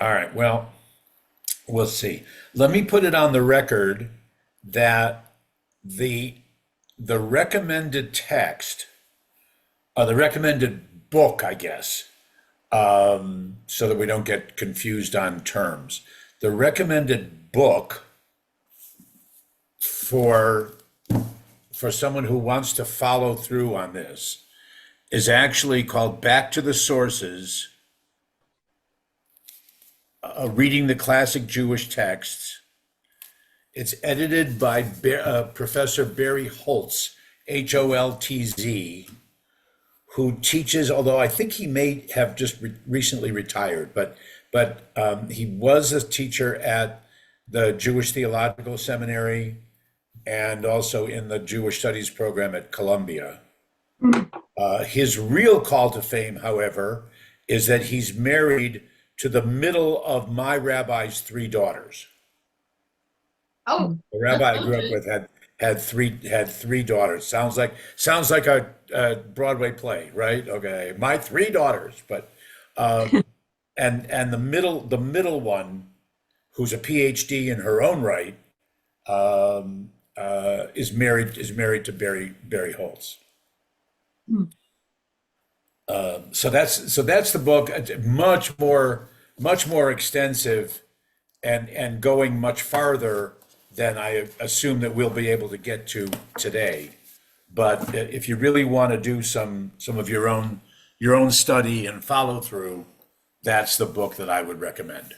All right. Well, we'll see. Let me put it on the record that the the recommended text, the recommended book, I guess, so that we don't get confused on terms. The recommended book for someone who wants to follow through on this is actually called Back to the Sources, Reading the Classic Jewish Texts. It's edited by Professor Barry Holtz, Holtz, who teaches, although I think he may have just recently retired, but he was a teacher at the Jewish Theological Seminary and also in the Jewish Studies program at Columbia. His real call to fame, however, is that he's married to the middle of my rabbi's three daughters. Oh, The rabbi I grew up with had three daughters. Sounds like a Broadway play, right? Okay, my three daughters, but and the middle one, who's a PhD in her own right, is married to Barry Holtz. So that's the book. It's much more extensive and going much farther than I assume that we'll be able to get to today. But if you really want to do some of your own study and follow through, that's the book that I would recommend.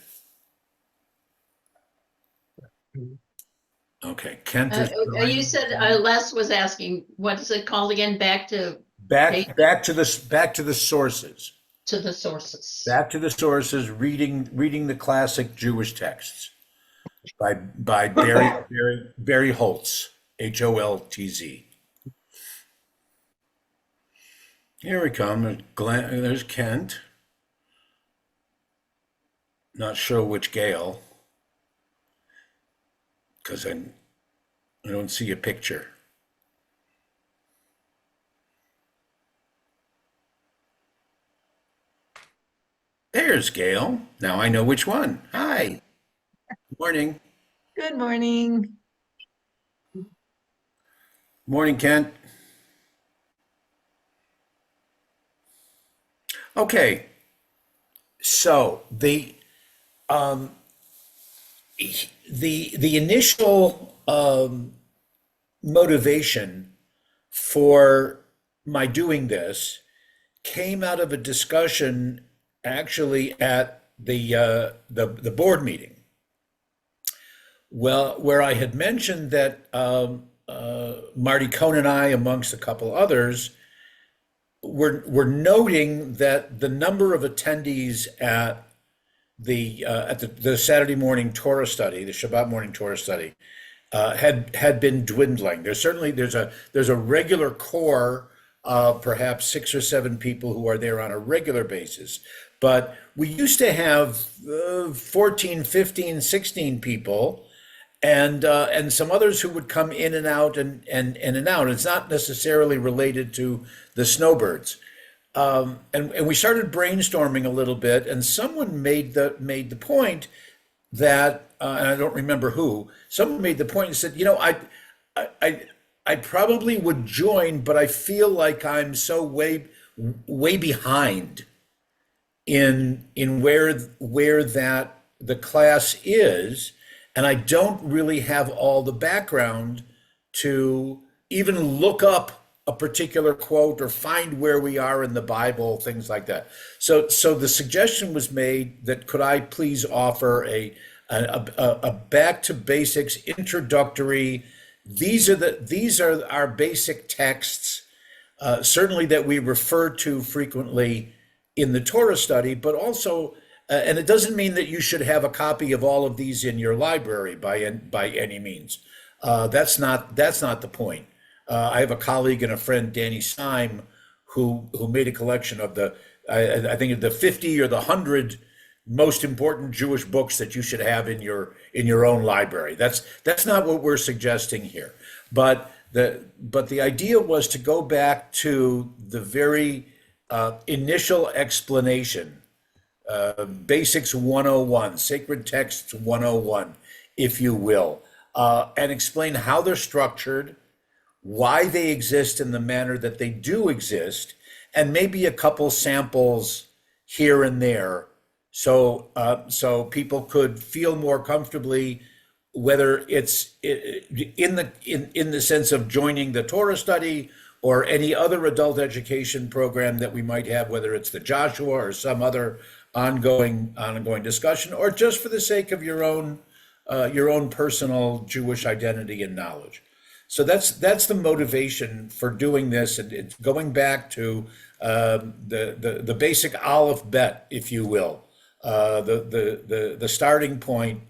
Okay, Kent uh, is you joining. said Les was asking, what is it called again? Back to Back to the sources. to the sources. Back to the sources, reading the classic Jewish texts by Barry Holtz, Holtz. Here we come. There's Kent. Not sure which Gail, because I don't see a picture. There's Gail. Now I know which one. Hi. Morning. Good morning. Morning, Kent. Okay. So um, the initial motivation for my doing this came out of a discussion actually at the board meeting. Well, where I had mentioned that Marty Cohn and I, amongst a couple others, were noting that the number of attendees at the Saturday morning Torah study, the Shabbat morning Torah study, had been dwindling. There's a regular core of perhaps 6 or 7 people who are there on a regular basis, but we used to have 14, 15, 16 people, and some others who would come in and out and in and out. It's not necessarily related to the snowbirds. And we started brainstorming a little bit, and someone made the point that, and I don't remember who. Someone made the point and said, I probably would join, but I feel like I'm so way behind in where that the class is, and I don't really have all the background to even look up a particular quote or find where we are in the Bible, things like that. So the suggestion was made that could I please offer a back to basics introductory. These are our basic texts, certainly that we refer to frequently in the Torah study, but also, and it doesn't mean that you should have a copy of all of these in your library by any means. That's not the point. I have a colleague and a friend, Danny Syme, who made a collection of I think the 50 or the 100 most important Jewish books that you should have in your own library. That's not what we're suggesting here. But the idea was to go back to the very initial explanation Basics 101, Sacred Texts 101, if you will, and explain how they're structured, why they exist in the manner that they do exist, and maybe a couple samples here and there, so people could feel more comfortably whether it's in the sense of joining the Torah study or any other adult education program that we might have, whether it's the Joshua or some other ongoing discussion, or just for the sake of your own personal Jewish identity and knowledge. So that's the motivation for doing this, and it's going back to the basic Aleph Bet, if you will, the starting point,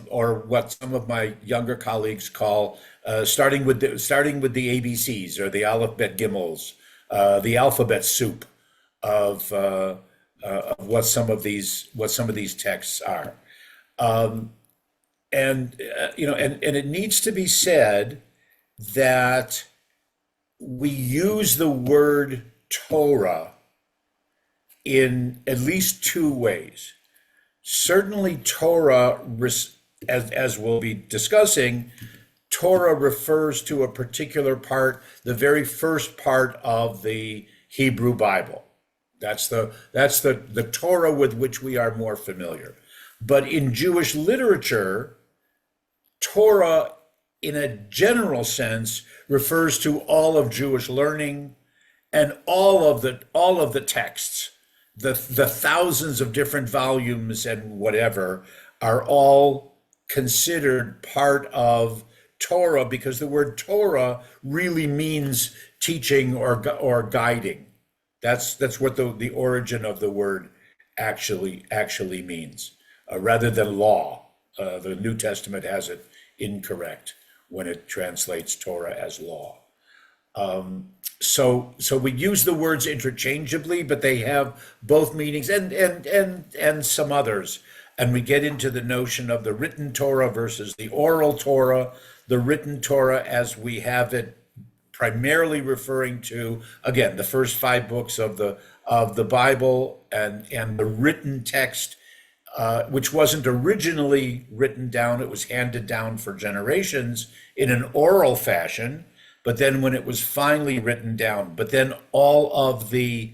or what some of my younger colleagues call starting with the ABCs, or the Aleph Bet Gimels, the alphabet soup of what some of these texts are. And it needs to be said that we use the word Torah in at least two ways. Certainly Torah, as we'll be discussing, Torah refers to a particular part, the very first part of the Hebrew Bible. That's the Torah with which we are more familiar. But in Jewish literature, Torah, in a general sense, refers to all of Jewish learning and all of the texts, the thousands of different volumes and whatever, are all considered part of Torah, because the word Torah really means teaching or guiding. That's what the origin of the word actually means, rather than law. The New Testament has it incorrect when it translates Torah as law. So we use the words interchangeably, but they have both meanings and some others. And we get into the notion of the written Torah versus the oral Torah. The written Torah, as we have it, primarily referring to, again, the first 5 books of the Bible, and the written text, which wasn't originally written down. It was handed down for generations in an oral fashion. But then when it was finally written down, but then all of the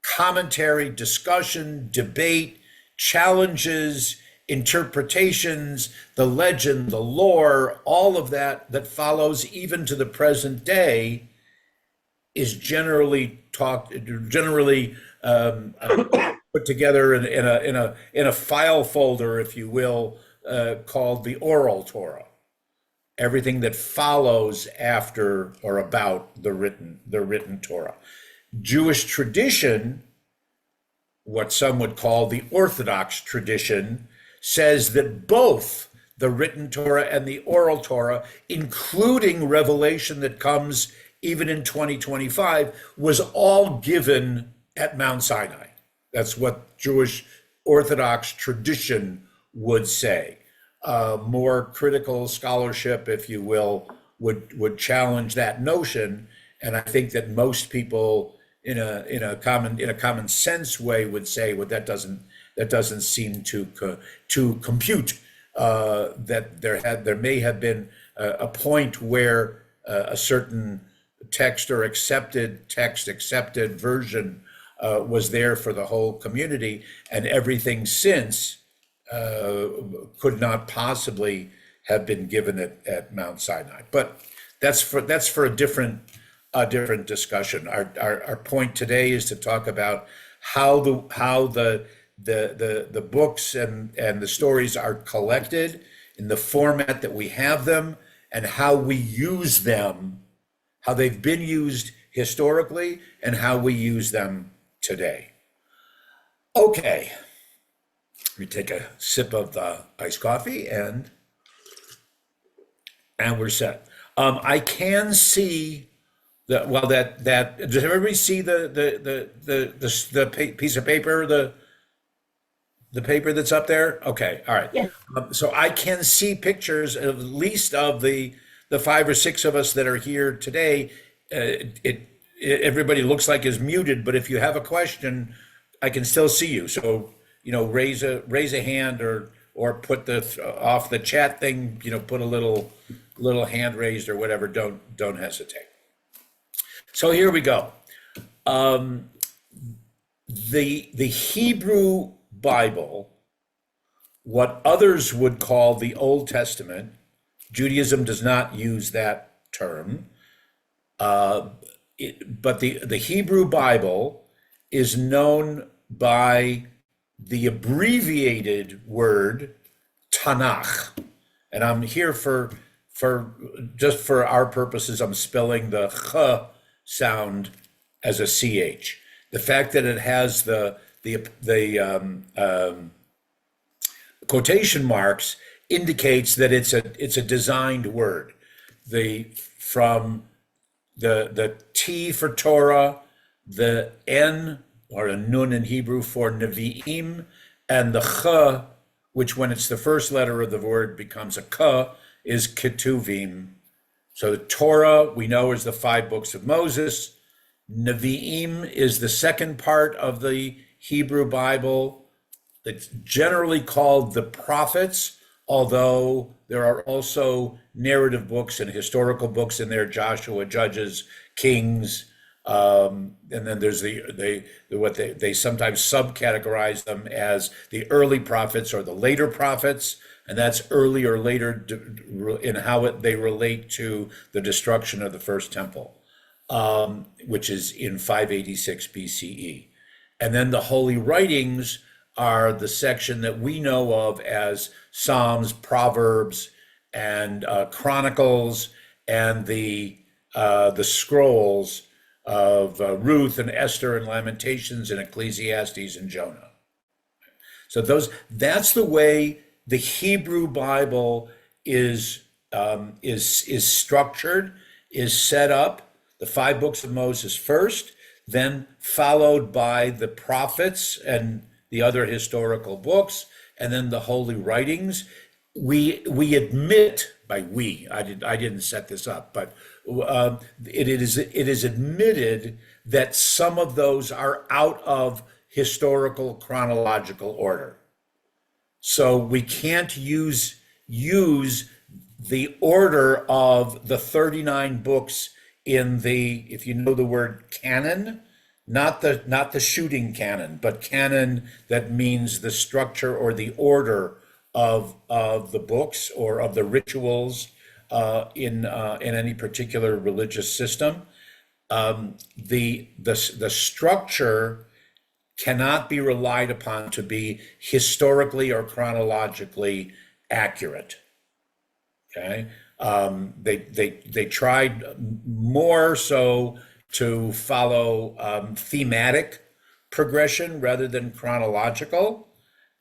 commentary, discussion, debate, challenges, interpretations, the legend, the lore, all of that follows even to the present day, is generally put together in a file folder, if you will, called the oral Torah. Everything that follows after or about the written Torah. Jewish tradition, what some would call the Orthodox tradition, says that both the written Torah and the oral Torah, including revelation that comes even in 2025, was all given at Mount Sinai. That's what Jewish Orthodox tradition would say. More critical scholarship, if you will, would challenge that notion, and I think that most people, in a common sense way, would say, well, that doesn't seem to compute. That there may have been a point where a certain text or accepted version was there for the whole community, and everything since could not possibly have been given at Mount Sinai. But that's for a different discussion. Our point today is to talk about how the books and the stories are collected in the format that we have them, and how we use them, how they've been used historically, and how we use them today. Okay. We take a sip of the iced coffee, and we're set. I can see that does everybody see the piece of paper, the paper that's up there? Okay, all right. Yes. So I can see pictures at least of the 5 or 6 of us that are here today. Everybody looks like is muted, but if you have a question, I can still see you. So, raise a hand or put off the chat thing, put a little hand raised or whatever. Don't hesitate. So here we go. The Hebrew Bible, what others would call the Old Testament, Judaism does not use that term, but the Hebrew Bible is known by the abbreviated word Tanakh. And I'm here for just for our purposes, I'm spelling the ch sound as a ch. The fact that it has the quotation marks indicates that it's a designed word. From the T for Torah, the N or a Nun in Hebrew for Nevi'im, and the Ch, which when it's the first letter of the word becomes a K, is Ketuvim. So the Torah we know is the 5 books of Moses. Nevi'im is the second part of the Hebrew Bible. It's generally called the prophets, although there are also narrative books and historical books in there, Joshua, Judges, Kings, and then there's what they sometimes subcategorize them as the early prophets or the later prophets, and that's early or later in how they relate to the destruction of the first temple, which is in 586 BCE. And then the Holy Writings are the section that we know of as Psalms, Proverbs, and Chronicles, and the scrolls of Ruth and Esther and Lamentations and Ecclesiastes and Jonah. So that's the way the Hebrew Bible is structured, is set up. The 5 books of Moses first, then followed by the prophets and the other historical books, and then the Holy Writings. We admit, I didn't set this up, but it is admitted that some of those are out of historical chronological order. So we can't use the order of the 39 books in if you know the word canon, not the shooting canon, but canon that means the structure or the order of the books or of the rituals in any particular religious system. The structure cannot be relied upon to be historically or chronologically accurate. Okay, they tried more so to follow thematic progression rather than chronological,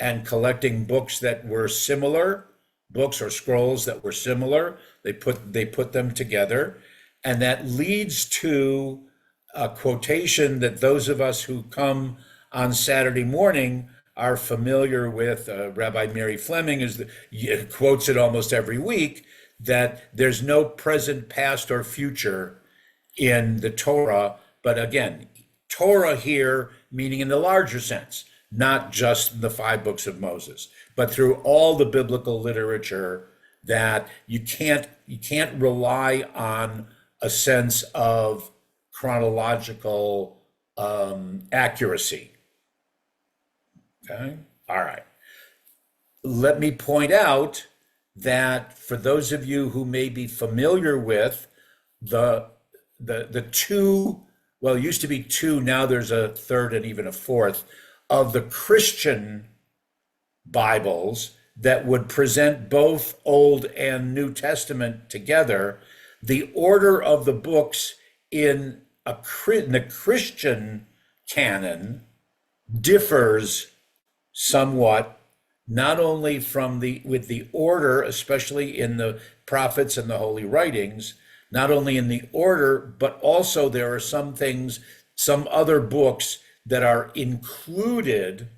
and collecting books that were similar, books or scrolls that were similar. They put them together, and that leads to a quotation that those of us who come on Saturday morning are familiar with. Rabbi Mary Fleming quotes it almost every week, that there's no present, past, or future in the Torah. But again, Torah here meaning in the larger sense, not just the 5 books of Moses, but through all the biblical literature, that you can't rely on a sense of chronological accuracy. Okay, all right. Let me point out that for those of you who may be familiar with the 2, well, it used to be 2, now there's a 3rd and even a 4th, of the Christian Bibles that would present both Old and New Testament together, the order of the books in the Christian canon differs somewhat, not only with the order, especially in the prophets and the Holy Writings, not only in the order, but also there are some other books that are included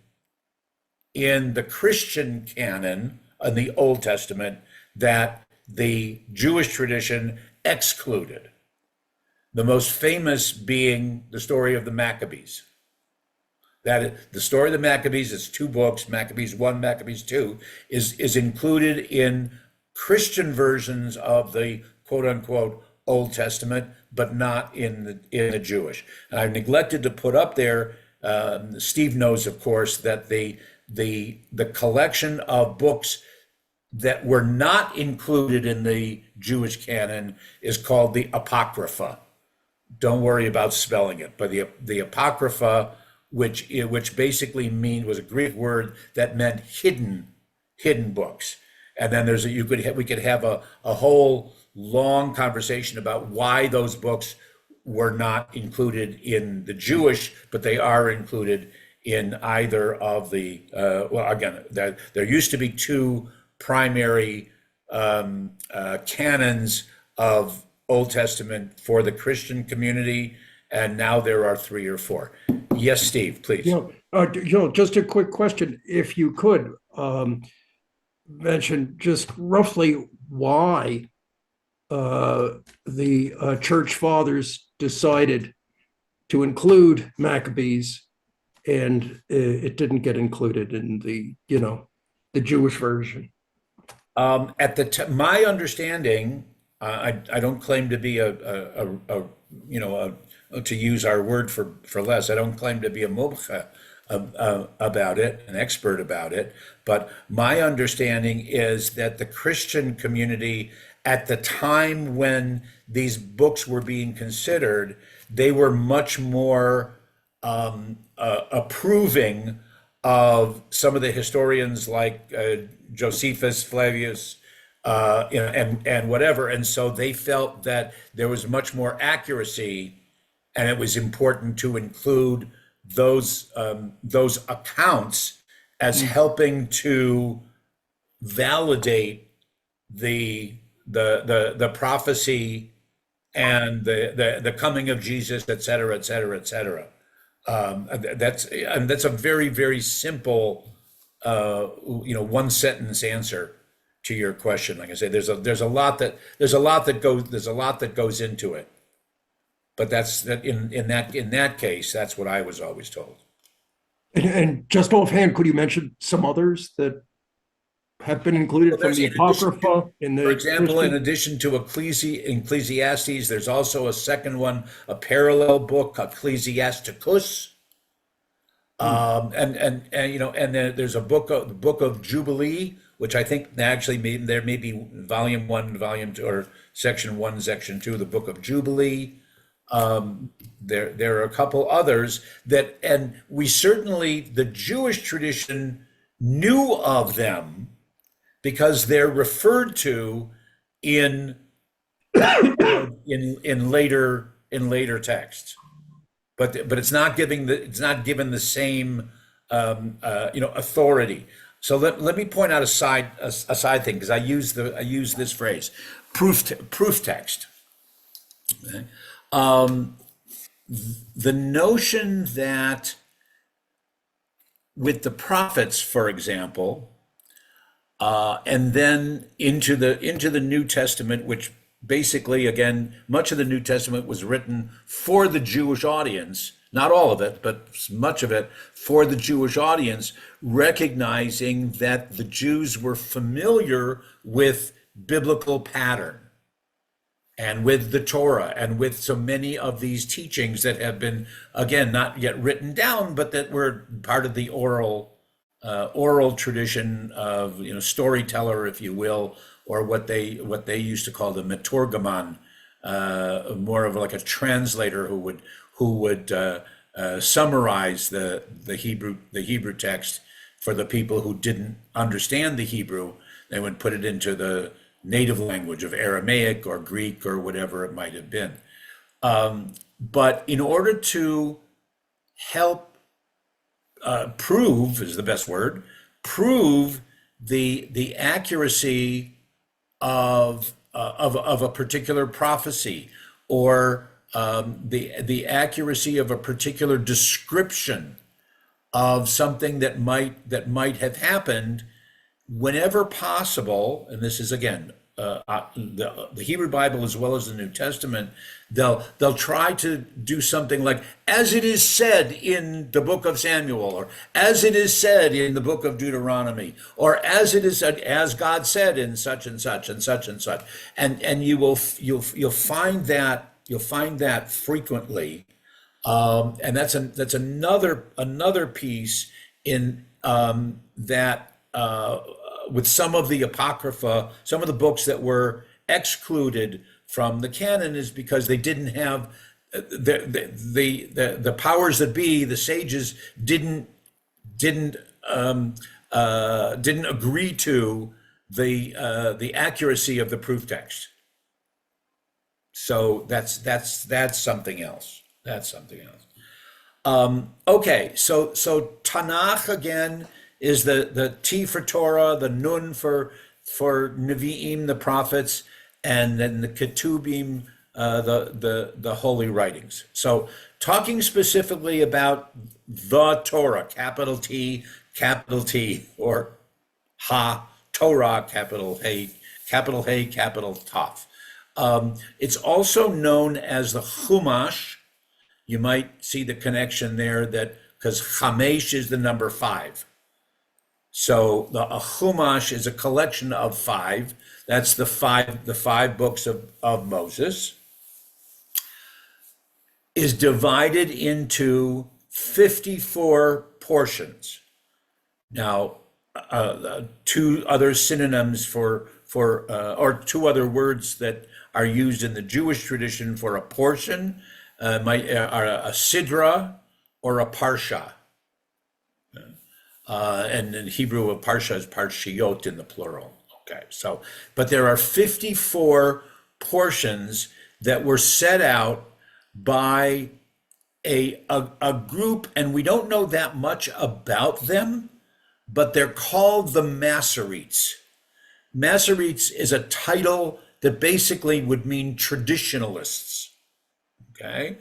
in the Christian canon in the Old Testament that the Jewish tradition excluded. The most famous being the story of the Maccabees. The story of the Maccabees, it's two books, Maccabees 1, Maccabees 2, is included in Christian versions of the quote unquote Old Testament, but not in the Jewish. And I've neglected to put up there, Steve knows, of course, that the collection of books that were not included in the Jewish canon is called the Apocrypha. Don't worry about spelling it, but the Apocrypha, which basically was a Greek word that meant hidden books. And then we could have a whole long conversation about why those books were not included in the Jewish, but they are included in either of the, well, again, there used to be two primary canons of Old Testament for the Christian community, and now there are three or four. Yes, Steve, please. Just a quick question, if you could mention just roughly why the church fathers decided to include Maccabees and it didn't get included in the Jewish version. My understanding, I don't claim to be to use our word for less, I don't claim to be a mumcha about it, an expert about it, but my understanding is that the Christian community at the time when these books were being considered, they were much more approving of some of the historians like Josephus, Flavius, and whatever. And so they felt that there was much more accuracy, and it was important to include those accounts as helping to validate the prophecy and the coming of Jesus, et cetera, et cetera, et cetera. That's a very, very simple, one sentence answer to your question. Like I say, there's a lot that goes into it, but that's that in that case, that's what I was always told. And just offhand, could you mention some others that have been included from the Apocrypha? For example, in addition to Ecclesiastes, there's also a second one, a parallel book, Ecclesiasticus. And then there's the book of Jubilee, which I think actually there may be volume 1, volume 2, or section 1, section 2, the book of Jubilee. There are a couple others and we certainly, the Jewish tradition knew of them because they're referred to in later texts, but it's not given the same authority. So let me point out a side thing, because I use this phrase, proof text. Okay. The notion that with the prophets, for example, and then into the New Testament, which basically, again, much of the New Testament was written for the Jewish audience, not all of it, but much of it for the Jewish audience, recognizing that the Jews were familiar with biblical pattern and with the Torah and with so many of these teachings that have been, again, not yet written down, but that were part of the oral tradition of, storyteller, if you will, or what they used to call the metorgamon, more of like a translator who would summarize the Hebrew text for the people who didn't understand the Hebrew. They would put it into the native language of Aramaic or Greek or whatever it might have been. But in order to help prove is the best word, prove the accuracy of a particular prophecy, or the accuracy of a particular description of something that might have happened, whenever possible, and this is again the Hebrew Bible as well as the New Testament, they'll try to do something like, as it is said in the book of Samuel, or as it is said in the book of Deuteronomy, or as it is said, as God said in such and such and such and such, and you'll find that frequently, and that's another piece in that. With some of the Apocrypha, some of the books that were excluded from the canon is because they didn't have the powers that be, the sages didn't agree to the accuracy of the proof text. So that's something else. That's something else. Okay, so Tanakh again is the T for Torah, the Nun for Nevi'im, the prophets, and then the Ketubim, the holy writings. So talking specifically about the Torah, capital T, or Ha Torah, capital He, capital Tav. It's also known as the Chumash. You might see the connection there, that because Chamesh is the number 5. So a Chumash is a collection of 5. That's the five books of Moses. Is divided into 54 portions. Now, two other synonyms or two other words that are used in the Jewish tradition for a portion are a sidra or a parsha. And in Hebrew, a parsha is parshiot in the plural. Okay, so, but there are 54 portions that were set out by a group, and we don't know that much about them, but they're called the Masoretes. Masoretes is a title that basically would mean traditionalists. Okay,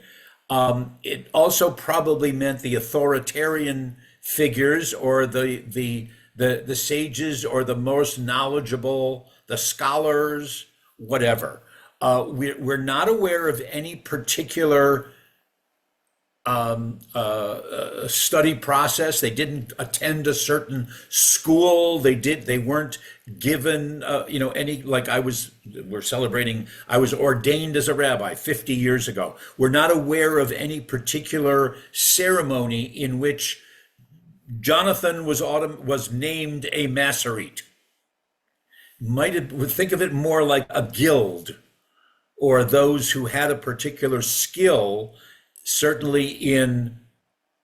it also probably meant the authoritarian figures, or the sages, or the most knowledgeable, the scholars, whatever. We're not aware of any particular study process. They didn't attend a certain school. They weren't given any, like I was ordained as a rabbi 50 years ago. We're not aware of any particular ceremony in which Jonathan was named a Masorete. Think of it more like a guild, or those who had a particular skill, certainly in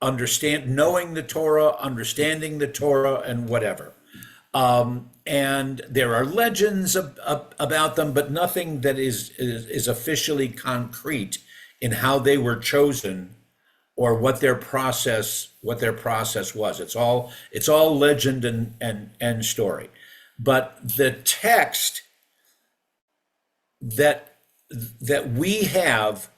knowing the Torah, understanding the Torah, and whatever. And there are legends about them, but nothing that is officially concrete in how they were chosen, or what their process was. It's all legend and story. But the text that we have,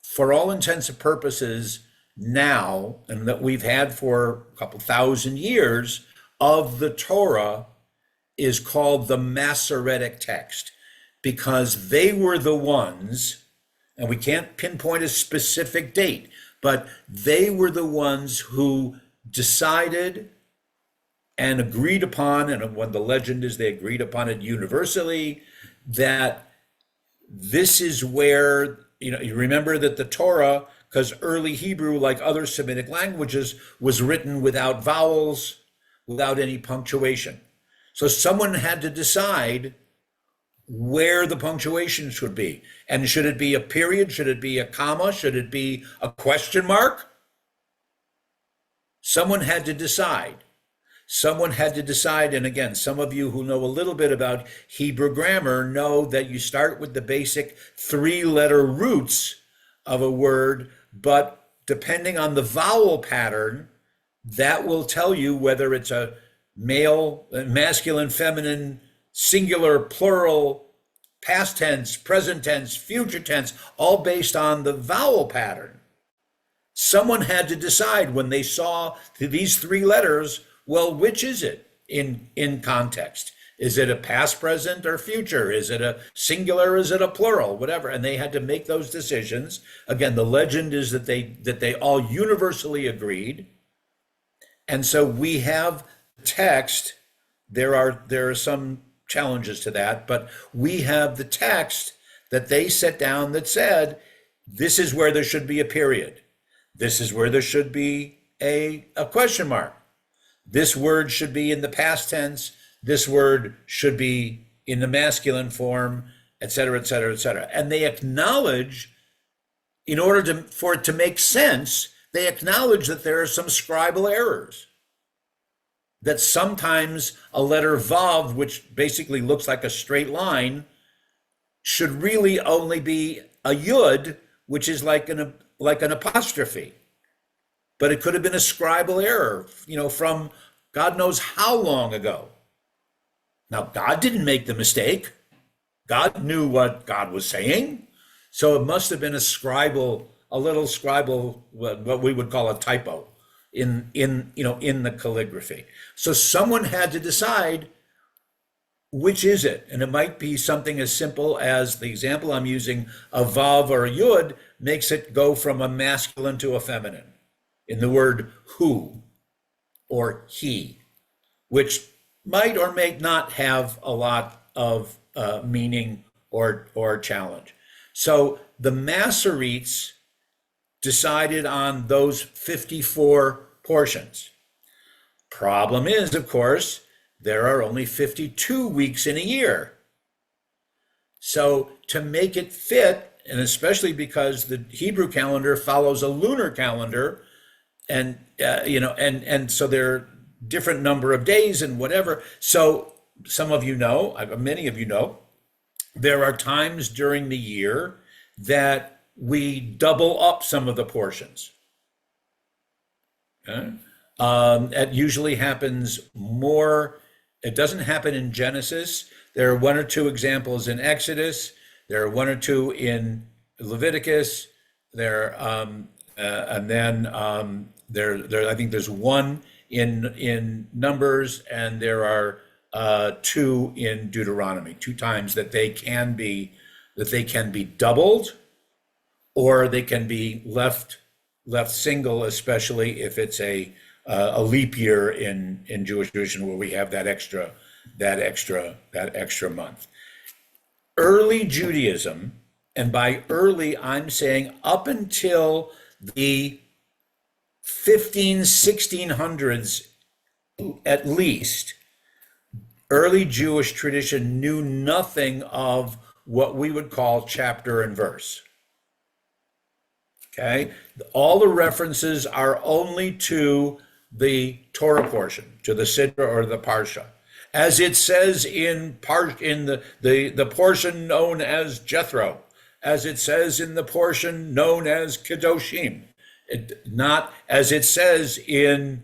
for all intents and purposes now, and that we've had for a couple thousand years, of the Torah, is called the Masoretic text, because they were the ones, and we can't pinpoint a specific date, but they were the ones who decided and agreed upon, and when the legend is they agreed upon it universally, that this is where, you remember that the Torah, because early Hebrew, like other Semitic languages, was written without vowels, without any punctuation. So someone had to decide where the punctuation should be. And should it be a period? Should it be a comma? Should it be a question mark? Someone had to decide. And again, some of you who know a little bit about Hebrew grammar know that you start with the basic 3-letter roots of a word, but depending on the vowel pattern, that will tell you whether it's a male, masculine, feminine, singular, plural, past tense, present tense, future tense, all based on the vowel pattern. Someone had to decide when they saw these 3 letters, well, which is it in context? Is it a past, present, or future? Is it a singular? Is it a plural? Whatever. And they had to make those decisions. Again, the legend is that they all universally agreed. And so we have text. There are some challenges to that, but we have the text that they set down that said, this is where there should be a period. This is where there should be a question mark. This word should be in the past tense. This word should be in the masculine form, et cetera, et cetera, et cetera. And they acknowledge, in order for it to make sense, they acknowledge that there are some scribal errors. That sometimes a letter vav, which basically looks like a straight line, should really only be a yud, which is like an apostrophe. But it could have been a scribal error, from God knows how long ago. Now, God didn't make the mistake. God knew what God was saying. So it must have been a little scribal, what we would call a typo in the calligraphy. So someone had to decide, which is it? And it might be something as simple as the example I'm using, a vav or a yud makes it go from a masculine to a feminine in the word who or he, which might or may not have a lot of meaning or challenge. So the Masoretes decided on those 54 portions. Problem is, of course, there are only 52 weeks in a year. So to make it fit, and especially because the Hebrew calendar follows a lunar calendar, and so there are different number of days and whatever. So some of you know, many of you know, there are times during the year that we double up some of the portions. Okay? It usually happens more. It doesn't happen in Genesis. There are one or two examples in Exodus. There are one or two in Leviticus. I think there's one in Numbers, and there are two in Deuteronomy. Two times that they can be doubled, or they can be left single, especially if it's a leap year in Jewish tradition where we have that extra month. Early Judaism, and by early I'm saying up until the 1600s at least, early Jewish tradition knew nothing of what we would call chapter and verse. Okay, all the references are only to the Torah portion, to the Siddur or the Parsha, as it says in the portion known as Jethro, as it says in the portion known as Kedoshim, not as it says in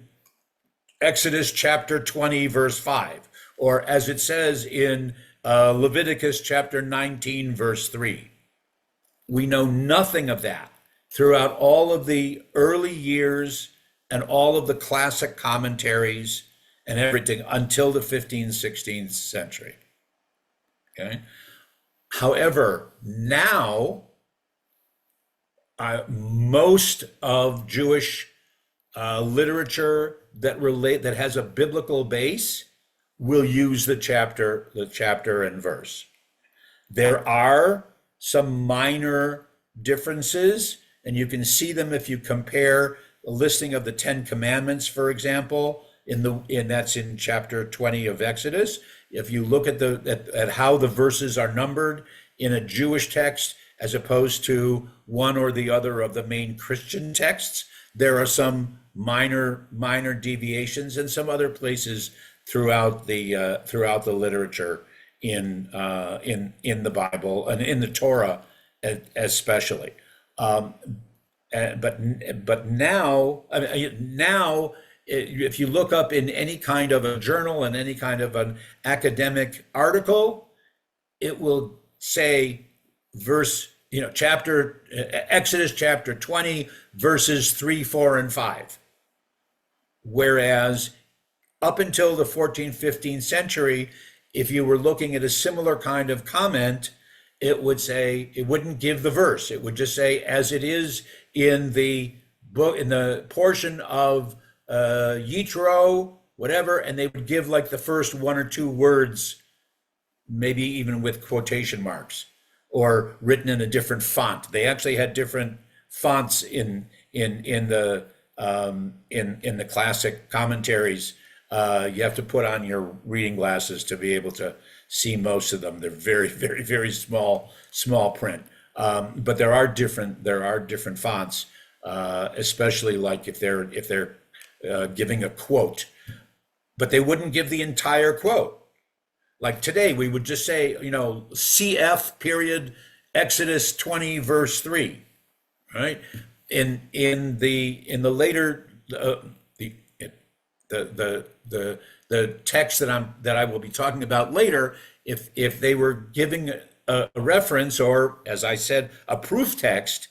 Exodus chapter 20 verse 5, or as it says in Leviticus chapter 19 verse 3. We know nothing of that throughout all of the early years and all of the classic commentaries and everything until the 15th, 16th century. Okay. However, now most of Jewish literature that has a biblical base will use the chapter and verse. There are some minor differences, and you can see them if you compare the listing of the 10 Commandments, for example, that's in chapter 20 of Exodus. If you look at how the verses are numbered in a Jewish text as opposed to one or the other of the main Christian texts, there are some minor deviations in some other places throughout the literature in the Bible and in the Torah especially. But now, if you look up in any kind of a journal and any kind of an academic article, it will say Exodus chapter 20, verses 3, 4, and 5. Whereas up until the 14th, 15th century, if you were looking at a similar kind of comment, it would say, it wouldn't give the verse. It would just say, as it is in the book, in the portion of Yitro, whatever, and they would give like the first one or two words, maybe even with quotation marks or written in a different font. They actually had different fonts in the classic commentaries. You have to put on your reading glasses to be able to see most of them. They're very, very, very small print. But there are different fonts, especially like if they're giving a quote, but they wouldn't give the entire quote. Like today, we would just say, CF period Exodus 20 verse 3, right? In the later the text that I will be talking about later, if they were giving a reference, or as I said, a proof text,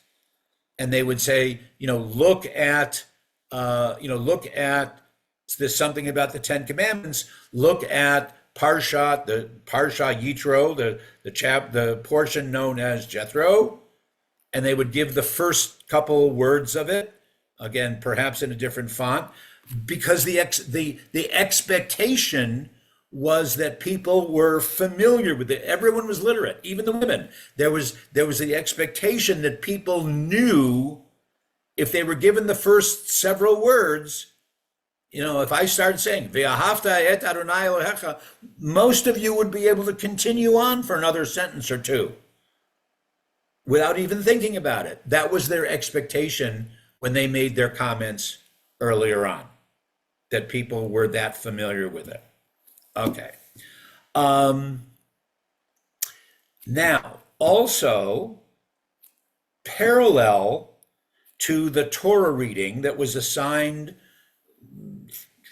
and they would say, look at there's something about the Ten Commandments. Look at the Parsha Yitro, the portion known as Jethro, and they would give the first couple words of it, again, perhaps in a different font, because the expectation was that people were familiar with it. Everyone was literate, even the women. There was the expectation that people knew if they were given the first several words. If I started saying, V'ahavta et Adonai Elohecha, most of you would be able to continue on for another sentence or two without even thinking about it. That was their expectation when they made their comments earlier on, that people were that familiar with it. Okay. Now, also, parallel to the Torah reading that was assigned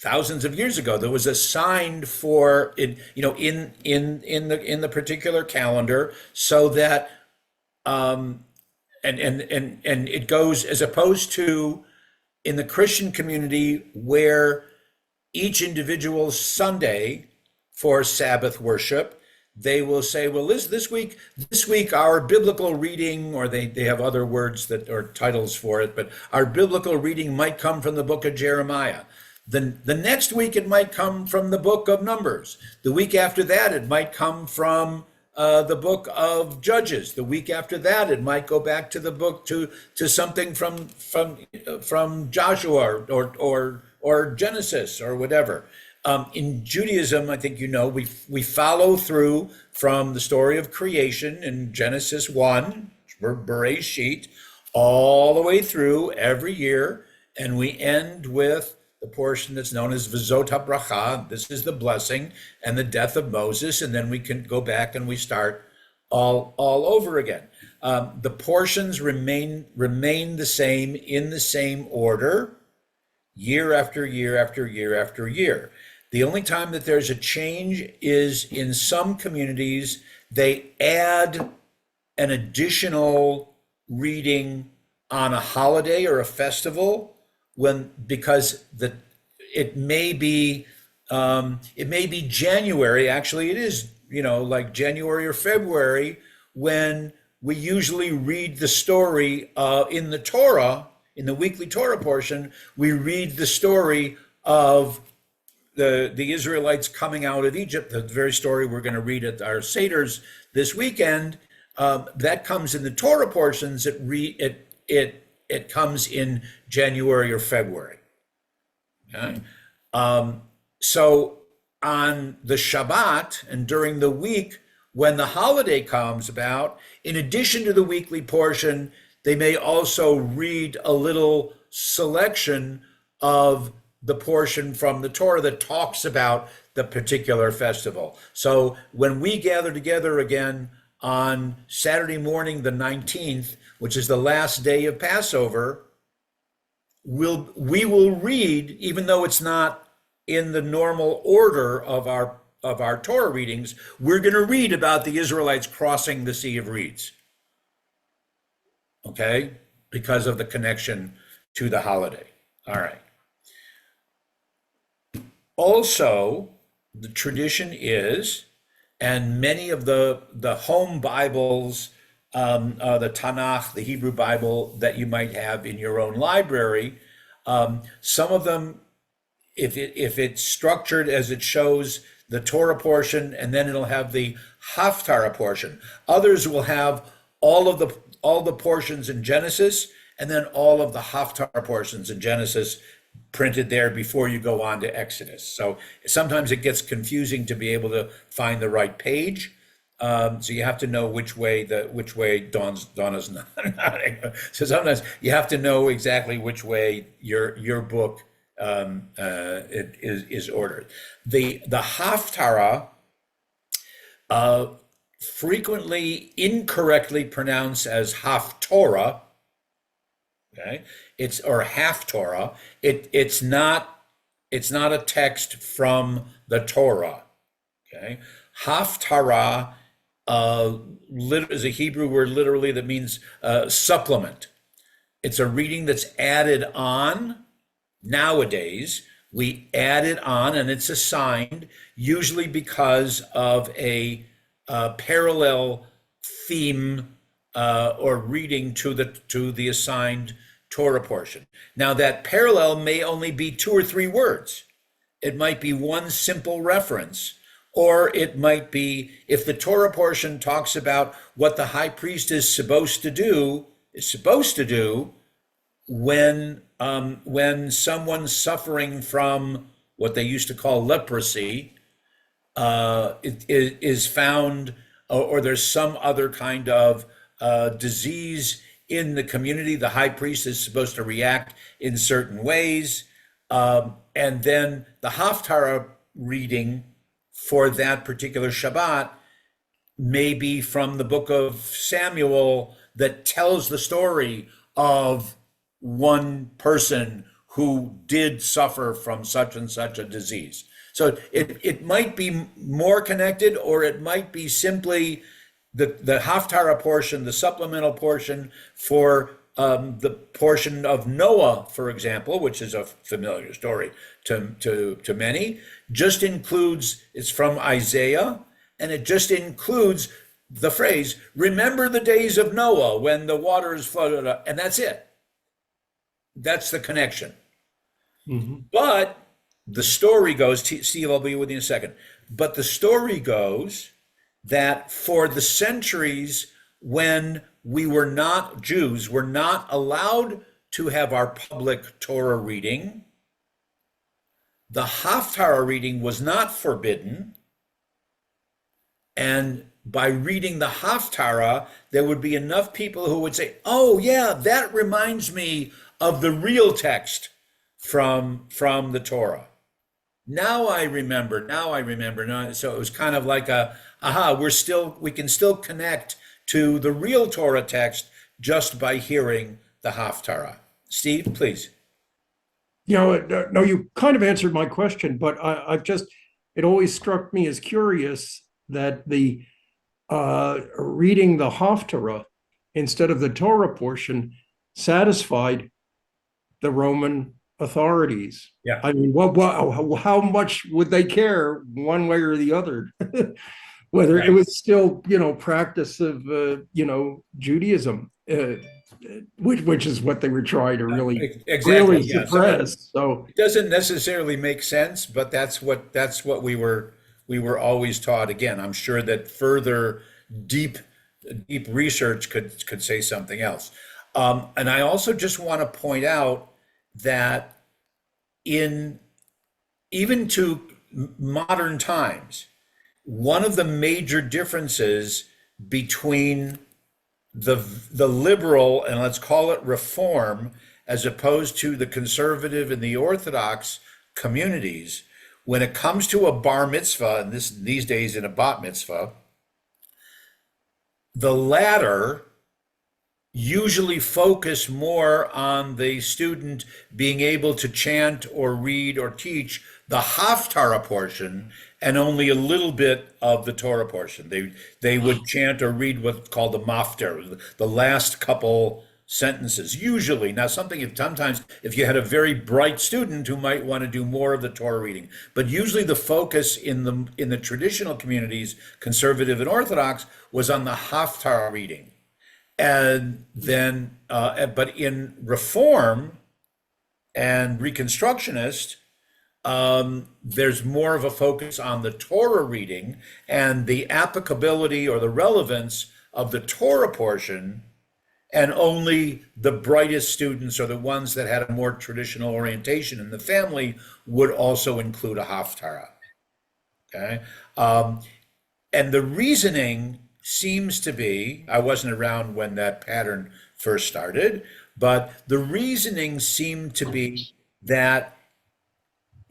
thousands of years ago, that was assigned for in the particular calendar, so that and it goes, as opposed to in the Christian community where each individual Sunday for Sabbath worship, they will say, well, this week our biblical reading, or they have other words that or titles for it, but our biblical reading might come from the book of Jeremiah. The next week it might come from the book of Numbers. The week after that it might come from the book of Judges. The week after that it might go back to the book to something from Joshua or Genesis or whatever. In Judaism, I think we follow through from the story of creation in Genesis 1, Bereshit, all the way through every year, and we end with the portion that's known as V'zot HaBracha. This is the blessing and the death of Moses, and then we can go back and we start all over again. The portions remain the same in the same order, year after year after year after year. The only time that there's a change is in some communities, they add an additional reading on a holiday or a festival, because it may be January. Actually, it is like January or February, when we usually read the story in the Torah, in the weekly Torah portion. We read the story of the Israelites coming out of Egypt, the very story we're going to read at our Seders this weekend. That comes in the Torah portions. It comes in January or February. Okay? So on the Shabbat and during the week, when the holiday comes about, in addition to the weekly portion, they may also read a little selection of the portion from the Torah that talks about the particular festival. So when we gather together again on Saturday morning, the 19th, which is the last day of Passover, we will read, even though it's not in the normal order of our Torah readings, we're going to read about the Israelites crossing the Sea of Reeds. Okay? Because of the connection to the holiday. All right. Also, the tradition is and many of the home Bibles, the Tanakh, the Hebrew Bible that you might have in your own library, some of them, if it's structured as it shows the Torah portion, and then it'll have the Haftarah portion. Others will have all the portions in Genesis, and then all of the Haftarah portions in Genesis printed there before you go on to Exodus. So sometimes it gets confusing to be able to find the right page. So you have to know which way Donna's not. So sometimes you have to know exactly which way your book it is ordered. The Haftarah, frequently incorrectly pronounced as Haftorah. Okay, it's or Haftorah. It's not a text from the Torah. Okay, Haftarah is a Hebrew word literally that means supplement. It's a reading that's added on. Nowadays, we add it on, and it's assigned usually because of a parallel theme or reading to the assigned Torah portion. Now, that parallel may only be 2 or 3 words. It might be one simple reference, or it might be, if the Torah portion talks about what the high priest is supposed to do when someone's suffering from what they used to call leprosy, it is found, or there's some other kind of disease in the community, the high priest is supposed to react in certain ways. And then the Haftarah reading for that particular Shabbat may be from the book of Samuel that tells the story of one person who did suffer from such and such a disease. So it might be more connected, or it might be simply the Haftarah portion, the supplemental portion for the portion of Noah, for example, which is a familiar story to many, just includes, it's from Isaiah, and it just includes the phrase, remember the days of Noah when the waters flooded up, and that's it. That's the connection. Mm-hmm. But the story goes, Steve, I'll be with you in a second, but the story goes that for the centuries when we were not, Jews were not allowed to have our public Torah reading, the Haftarah reading was not forbidden. And by reading the Haftarah, there would be enough people who would say, oh yeah, that reminds me of the real text from the Torah. Now I remember. So it was kind of like we can still connect to the real Torah text just by hearing the Haftarah. Steve, please. No, you kind of answered my question, but it always struck me as curious that the reading the Haftarah instead of the Torah portion satisfied the Roman authorities. Yeah. I mean, how much would they care one way or the other? Whether it was still, practice of, Judaism, which is what they were trying to really suppress. So it doesn't necessarily make sense, but that's what we were always taught. Again, I'm sure that further deep research could say something else. And I also just want to point out that even to modern times, one of the major differences between the liberal, and let's call it reform, as opposed to the conservative and the Orthodox communities, when it comes to a bar mitzvah, and these days in a bat mitzvah, the latter usually focus more on the student being able to chant or read or teach the Haftarah portion and only a little bit of the Torah portion. They would chant or read what's called the Maftir, the last couple sentences. Usually, now sometimes if you had a very bright student who might want to do more of the Torah reading, but usually the focus in the traditional communities, conservative and Orthodox, was on the Haftarah reading. And then, but in Reform and Reconstructionist, there's more of a focus on the Torah reading and the applicability or the relevance of the Torah portion, and only the brightest students or the ones that had a more traditional orientation in the family would also include a Haftarah. Okay. And the reasoning seems to be, I wasn't around when that pattern first started, but the reasoning seemed to be that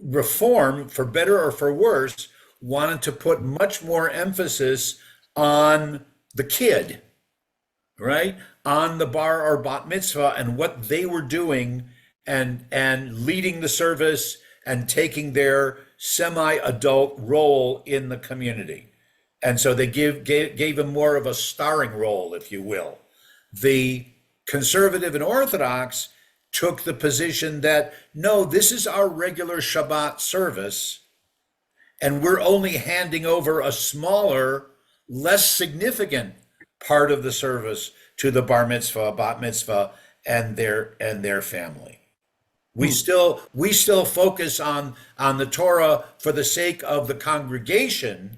Reform, for better or for worse, wanted to put much more emphasis on the kid, right? On the bar or bat mitzvah and what they were doing, and leading the service and taking their semi-adult role in the community. And so they gave him more of a starring role, if you will. The conservative and Orthodox took the position that, no, this is our regular Shabbat service, and we're only handing over a smaller, less significant part of the service to the bar mitzvah, bat mitzvah, and their family. We still focus on the Torah for the sake of the congregation,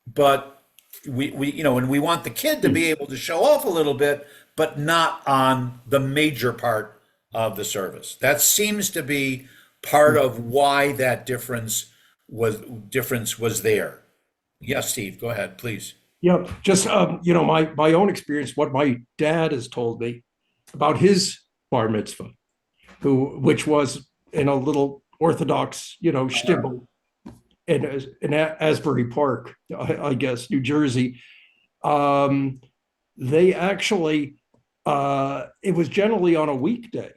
but we and we want the kid to be able to show off a little bit, but not on the major part of the service. That seems to be part of why that difference was there. Yes, Steve, go ahead, please. Yeah, just my own experience, what my dad has told me about his bar mitzvah, which was in a little Orthodox, shtibel in Asbury Park, I guess, New Jersey. They actually, it was generally on a weekday,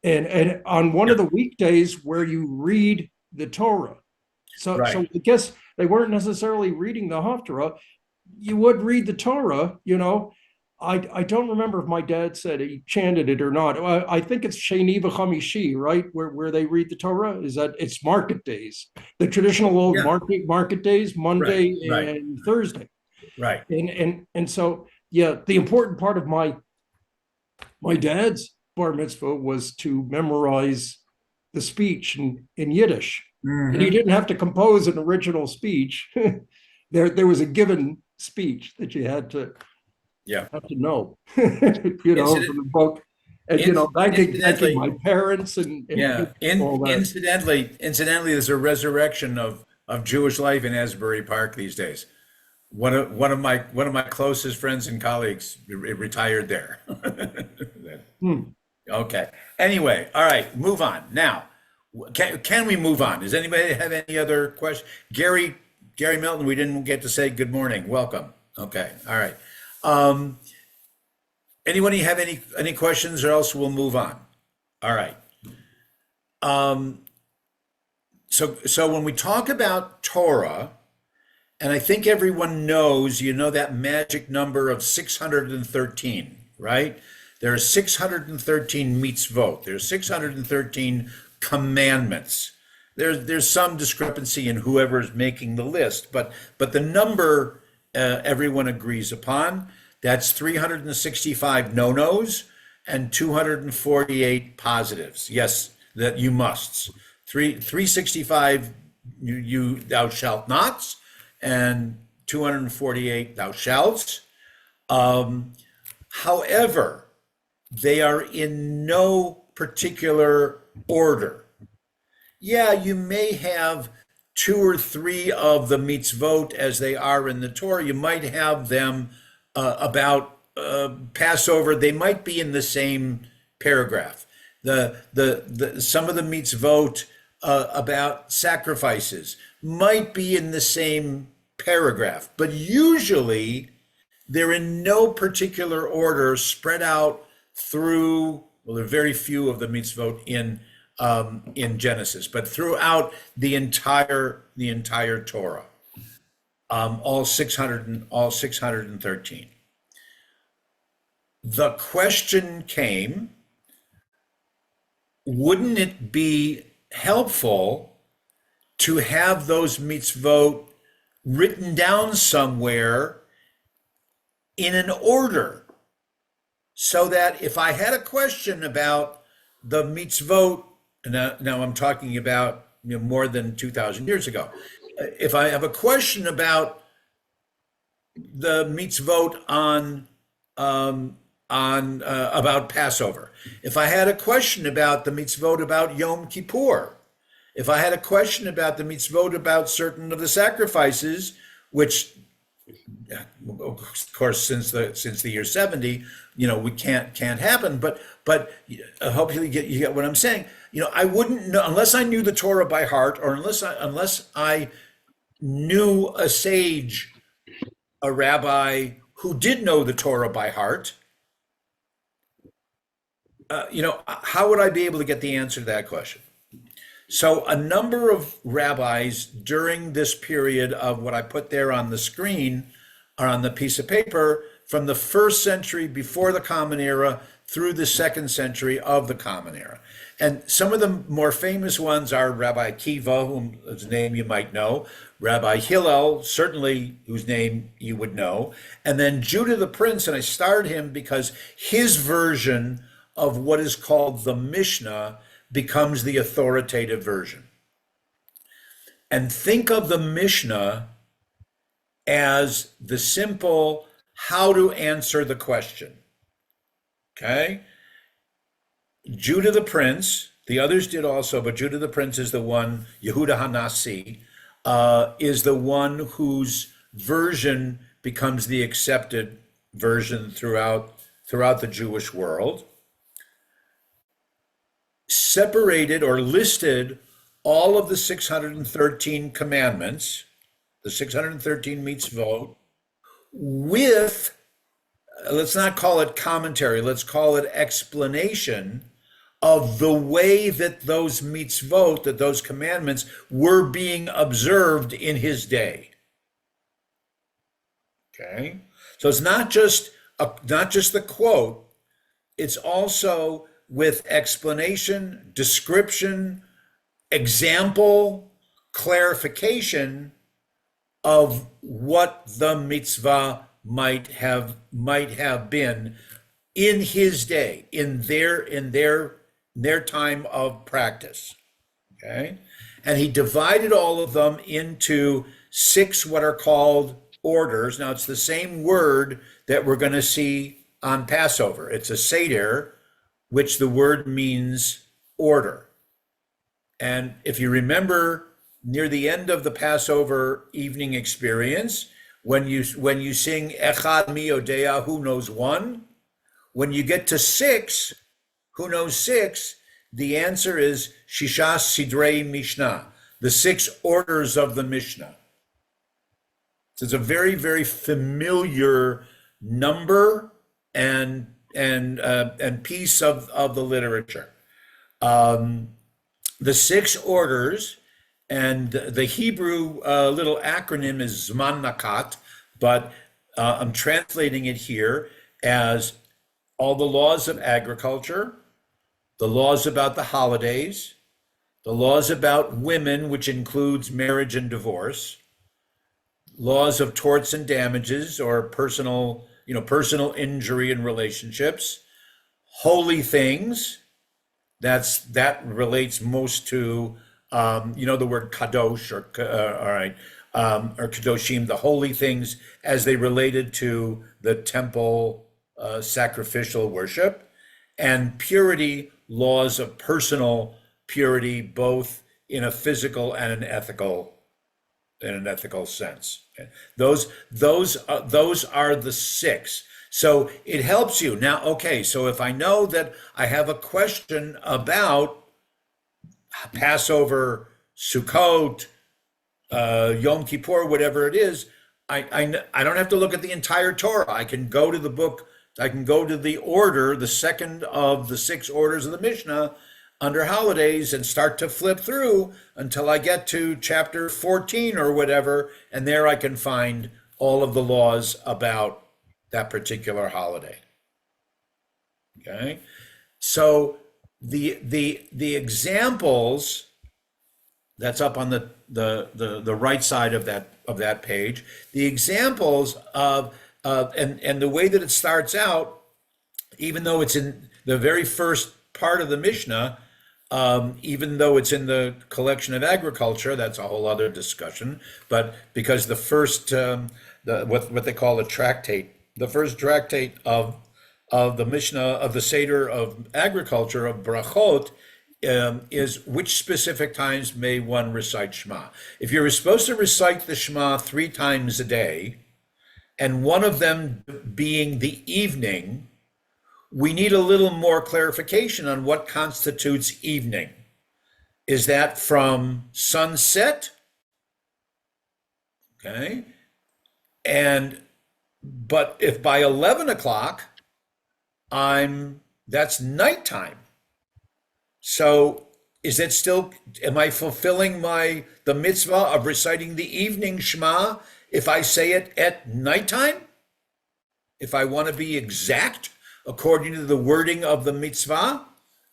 and on one of the weekdays where you read the Torah. So I guess they weren't necessarily reading the Haftarah. You would read the Torah, I don't remember if my dad said he chanted it or not. I think it's Sheni v'Chamishi, right? Where they read the Torah. Is that it's market days, the traditional old market days, Monday and Thursday. Right. And so, yeah, the important part of my dad's bar mitzvah was to memorize the speech in Yiddish. Mm-hmm. And he didn't have to compose an original speech. There was a given speech that you had to have to know, from the book. And thanking my parents and all that. Incidentally, there's a resurrection of Jewish life in Asbury Park these days. One of my closest friends and colleagues retired there. Okay. Anyway, all right, move on. Now, can we move on? Does anybody have any other questions? Gary Milton, we didn't get to say good morning. Welcome. Okay. All right. Anybody have any questions, or else we'll move on? All right. So when we talk about Torah, and I think everyone knows, that magic number of 613, right? There are 613 mitzvot. There's 613 commandments. There's some discrepancy in whoever's making the list, but the number everyone agrees upon. That's 365 no-nos and 248 positives. Yes, that you musts. 365 you thou shalt nots, and 248 thou shalts. However, they are in no particular order. Yeah, you may have 2 or 3 of the mitzvot as they are in the Torah. You might have them about Passover. They might be in the same paragraph. Some of the mitzvot about sacrifices might be in the same paragraph, but usually they're in no particular order, spread out through. Well, there are very few of the mitzvot in Genesis, but throughout the entire Torah, all 613. the question came, wouldn't it be helpful to have those mitzvot written down somewhere in an order, so that if I had a question about the mitzvot, now I'm talking about more than 2,000 years ago. If I have a question about the mitzvot about Passover, if I had a question about the mitzvot about Yom Kippur, if I had a question about the mitzvot about certain of the sacrifices, which, of course, since the year 70, we can't happen. But hopefully you get what I'm saying. I wouldn't know unless I knew the Torah by heart, or unless I knew a sage, a rabbi who did know the Torah by heart. How would I be able to get the answer to that question? So a number of rabbis during this period of what I put there on the screen, or on the piece of paper, from the 1st century before the Common Era through the 2nd century of the Common Era. And some of the more famous ones are Rabbi Akiva, whose name you might know, Rabbi Hillel, certainly whose name you would know, and then Judah the Prince. And I started him because his version of what is called the Mishnah becomes the authoritative version. And think of the Mishnah as the simple how to answer the question. Okay? Judah the Prince, the others did also, but Judah the Prince is the one, Yehuda Hanasi, is the one whose version becomes the accepted version throughout the Jewish world. Separated or listed all of the 613 commandments, the 613 mitzvot, with, let's not call it commentary, let's call it explanation of the way that those mitzvot, that those commandments were being observed in his day. Okay? So it's not just the quote, it's also with explanation, description, example, clarification of what the mitzvah might have been in his day, in their time of practice. Okay? And he divided all of them into 6 what are called orders. Now it's the same word that we're going to see on Passover. It's a seder, which the word means order. And if you remember, near the end of the Passover evening experience, when you sing Echad Mi Yodea, who knows one? When you get to 6, who knows 6? The answer is Shishas Sidrei Mishnah, the 6 orders of the Mishnah. So it's a very, very familiar number and piece of the literature. The 6 orders, and the Hebrew little acronym is Zman Nakat, but I'm translating it here as all the laws of agriculture, the laws about the holidays, the laws about women, which includes marriage and divorce, laws of torts and damages or personal injury in relationships, holy things. That relates most to the word kadosh or kadoshim, the holy things as they related to the temple sacrificial worship, and purity, laws of personal purity, both in a physical and an ethical sense. Those are the 6. So it helps you. Now, okay, so if I know that I have a question about Passover, Sukkot, Yom Kippur, whatever it is, I don't have to look at the entire Torah. I can go to the book, I can go to the order, the second of the 6 orders of the Mishnah under holidays, and start to flip through until I get to chapter 14 or whatever, and there I can find all of the laws about that particular holiday. Okay, so the examples that's up on the right side of that page, the examples of and the way that it starts out, even though it's in the very first part of the Mishnah, even though it's in the collection of agriculture, that's a whole other discussion. But because the first, what they call a tractate, the first tractate of the Mishnah of the Seder of agriculture of Brachot, is which specific times may one recite Shema. If you're supposed to recite the Shema 3 times a day, and one of them being the evening, we need a little more clarification on what constitutes evening. Is that from sunset? Okay. But if by 11 o'clock, that's nighttime. So is it still, am I fulfilling the mitzvah of reciting the evening Shema if I say it at nighttime? If I want to be exact according to the wording of the mitzvah,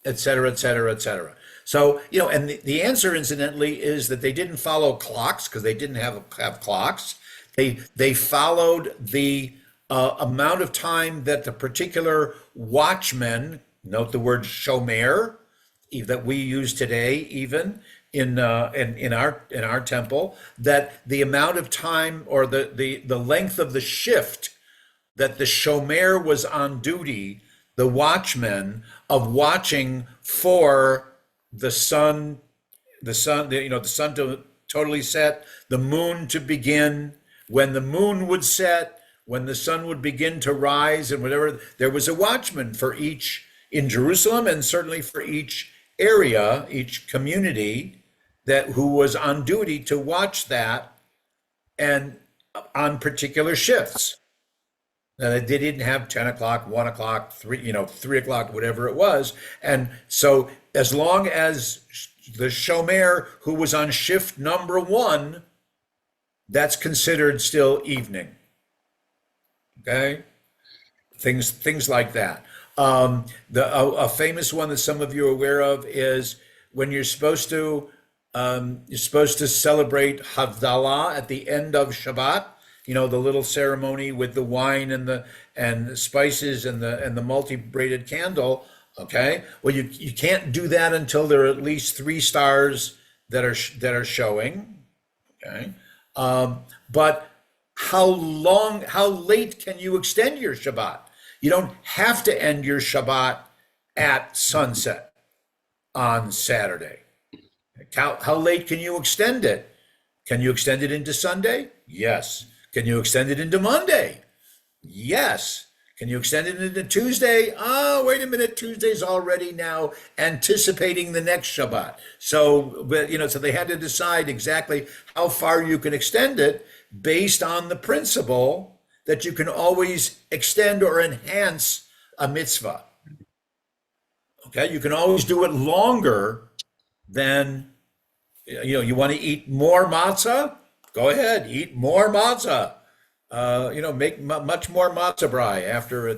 et cetera, et cetera, et cetera. So, and the answer, incidentally, is that they didn't follow clocks because they didn't have clocks. They followed the amount of time that the particular watchman, note the word shomer, that we use today, even in our temple, that the amount of time or the length of the shift that the shomer was on duty, the watchman, of watching for the sun the sun to totally set, the moon to begin, when the moon would set, when the sun would begin to rise, and whatever. There was a watchman for each in Jerusalem, and certainly for each area, each community who was on duty to watch that, and on particular shifts. Now, they didn't have 10 o'clock, 1 o'clock, 3 o'clock, whatever it was. And so as long as the shomer who was on shift number 1, that's considered still evening. Okay? Things like that. A famous one that some of you are aware of is when you're supposed to celebrate Havdalah at the end of Shabbat. The little ceremony with the wine and the spices and the multi-braided candle. Okay, well you can't do that until there are at least 3 stars that are showing. Okay, but how late can you extend your Shabbat? You don't have to end your Shabbat at sunset on Saturday. How late can you extend it? Can you extend it into Sunday? Yes. Can you extend it into Monday? Yes. Can you extend it into Tuesday? Oh, wait a minute. Tuesday's already now anticipating the next Shabbat. So they had to decide exactly how far you can extend it based on the principle that you can always extend or enhance a mitzvah. Okay, you can always do it longer than, you want to eat more matzah? Go ahead, eat more matzah. Make much more matzah brai after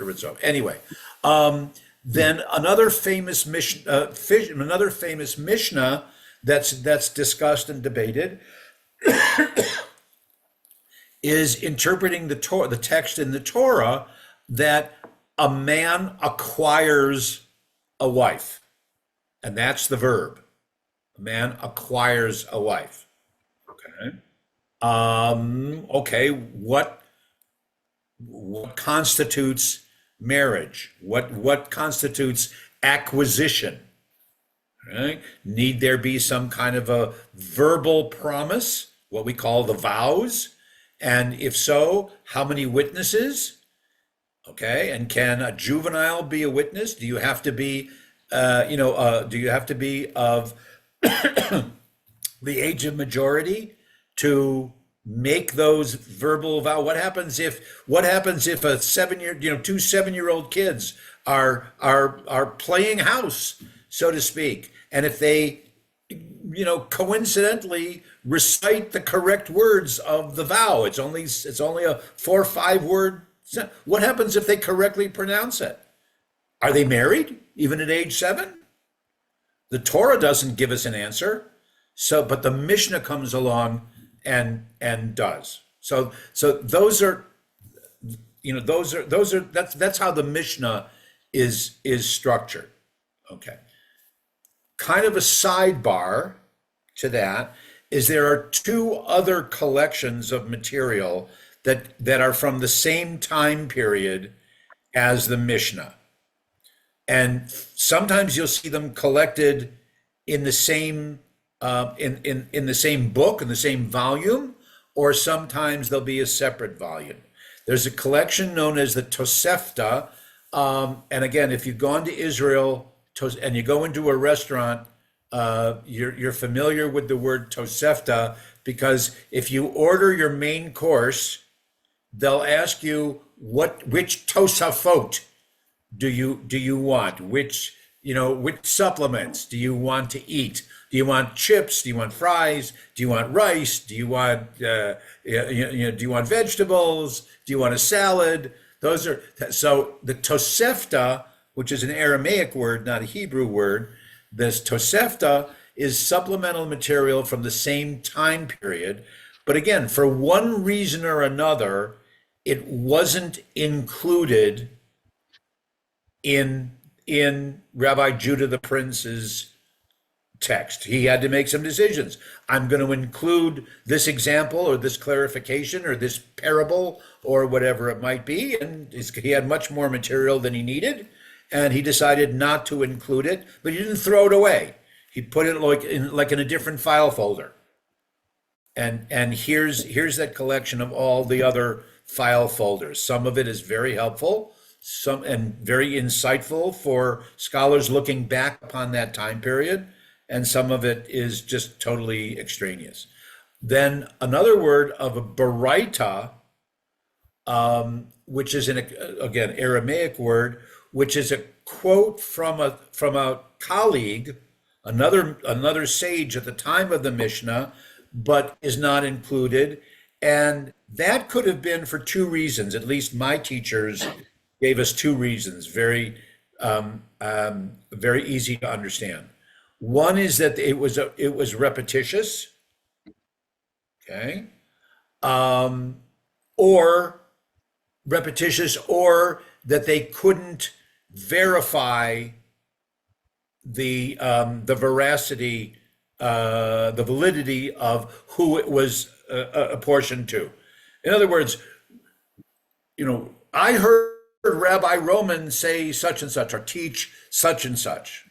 it's over. Anyway, then another famous Mishnah that's discussed and debated is interpreting the text in the Torah that a man acquires a wife, and that's the verb. A man acquires a wife. Okay. Okay, what constitutes marriage? What constitutes acquisition? Right? Need there be some kind of a verbal promise, what we call the vows? And if so, how many witnesses? Okay, and can a juvenile be a witness? Do you have to be, do you have to be of the age of majority to make those verbal vow? What happens if a 2 7-year-old kids are playing house, so to speak, and if they coincidentally recite the correct words of the vow? It's only a 4 or 5 word. What happens if they correctly pronounce it? Are they married even at age 7? The Torah doesn't give us an answer. So, but the Mishnah comes along and does. So those are, that's how the Mishnah is structured. Okay. Kind of a sidebar to that is there are 2 other collections of material that are from the same time period as the Mishnah. And sometimes you'll see them collected in the same in the same book, in the same volume, or sometimes there'll be a separate volume. There's a collection known as the Tosefta. And again, if you've gone to Israel and you go into a restaurant, you're familiar with the word Tosefta, because if you order your main course, they'll ask you which Tosafot do you want? Which supplements do you want to eat? Do you want chips? Do you want fries? Do you want rice? Do you want do you want vegetables? Do you want a salad? So the Tosefta, which is an Aramaic word, not a Hebrew word. This Tosefta is supplemental material from the same time period, but again, for one reason or another, it wasn't included in Rabbi Judah the Prince's text. He had to make some decisions. I'm going to include this example or this clarification or this parable or whatever it might be. And he had much more material than he needed, and he decided not to include it, but he didn't throw it away. He put it like in a different file folder. And here's that collection of all the other file folders. Some of it is very helpful, and very insightful for scholars looking back upon that time period, and some of it is just totally extraneous. Then another word of a baraita, which is again Aramaic word, which is a quote from a colleague, another sage at the time of the Mishnah, but is not included. And that could have been for 2 reasons. At least my teachers gave us 2 reasons, very easy to understand. One is that it was repetitious, okay, or repetitious, or that they couldn't verify the veracity, the validity of who it was apportioned to. In other words, I heard Rabbi Roman say such and such or teach such and such.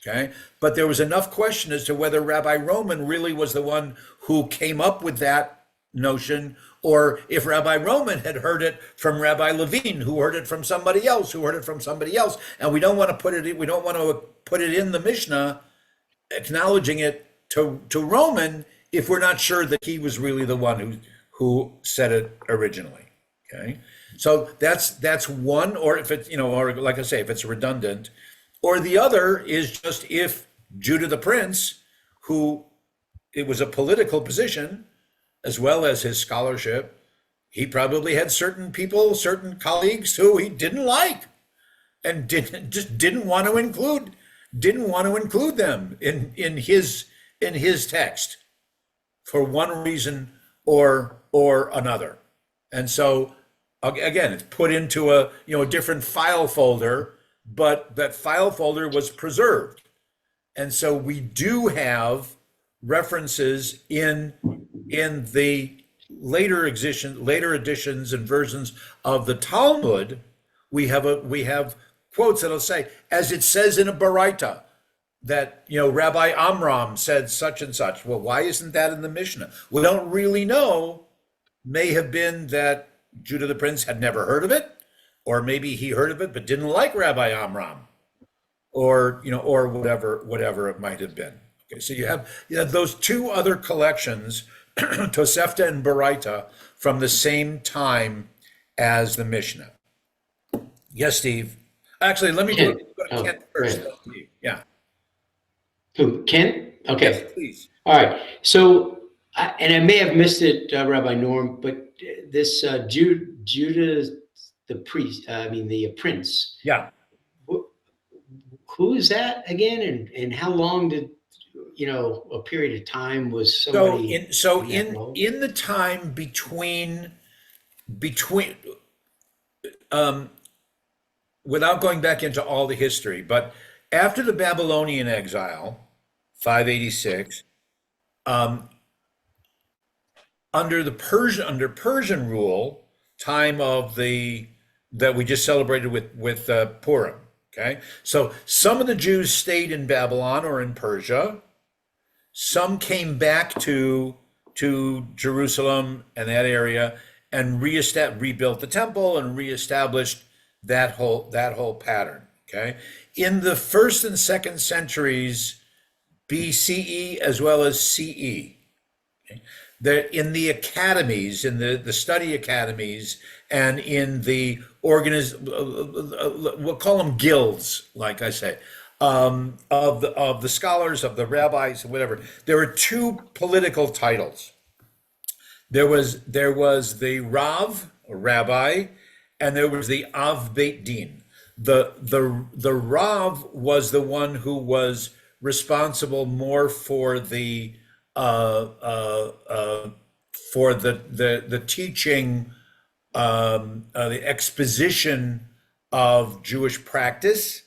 Okay, but there was enough question as to whether Rabbi Roman really was the one who came up with that notion, or if Rabbi Roman had heard it from Rabbi Levine, who heard it from somebody else, who heard it from somebody else. And we don't want to put it in the Mishnah, acknowledging it to Roman, if we're not sure that he was really the one who said it originally. Okay, so that's one. Or if it's or like I say, if it's redundant. Or the other is just if Judah the Prince, who it was a political position as well as his scholarship, he probably had certain people, certain colleagues who he didn't like, and didn't want to include them in his text for one reason or another. And so again, it's put into a different file folder, but that file folder was preserved. And so we do have references in the later editions and versions of the Talmud. We have quotes that'll say, as it says in a baraita, that Rabbi Amram said such and such. Well, why isn't that in the Mishnah? We don't really know. May have been that Judah the Prince had never heard of it, or maybe he heard of it but didn't like Rabbi Amram, or whatever it might have been. Okay, so you have those 2 other collections, Tosefta and Baraita, from the same time as the Mishnah. Yes, Steve. Actually, let me go to Kent first. Right. Yeah. Who, Kent? Okay. Yes, please. All right. So, and I may have missed it, Rabbi Norm, but this Judah the priest, the prince. Yeah. who is that again? And how long did, a period of time was So somebody in so in that in role? in the time between um without going back into all the history, but after the Babylonian exile, 586, um, under Persian rule, time of the that we just celebrated with Purim. Okay, so some of the Jews stayed in Babylon or in Persia. Some came back to Jerusalem and that area and rebuilt the temple and reestablished that whole pattern. Okay, in the first and second centuries BCE as well as CE, in the academies, in the study academies, and in the we'll call them guilds, like I say, of the scholars, of the rabbis, whatever. There were two political titles. There was the Rav, or rabbi, and there was the Av Beit Din. The Rav was the one who was responsible more for the teaching, the exposition of Jewish practice,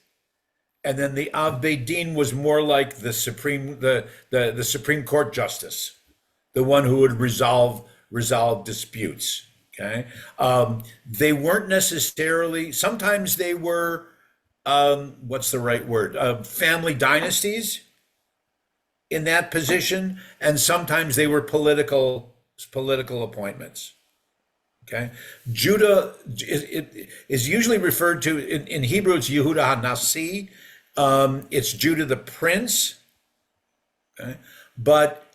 and then the Av Beit Din was more like the Supreme Court justice, the one who would resolve disputes. Okay, they weren't necessarily. Sometimes they were, what's the right word? Family dynasties in that position, and sometimes they were political appointments. Okay, Judah is usually referred to in Hebrew. It's Yehuda HaNasi. It's Judah the prince. Okay, but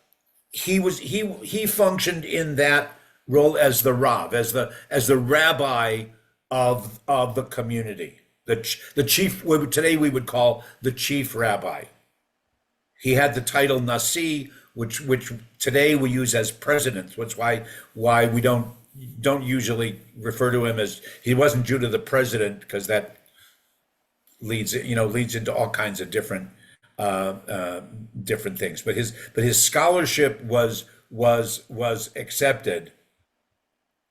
he functioned in that role as the Rav, as the rabbi of the community, the chief. Today we would call the chief rabbi. He had the title Nasi, which today we use as president. Which why we don't usually refer to him as, he wasn't Judah the president, because that leads into all kinds of different things. But his scholarship was accepted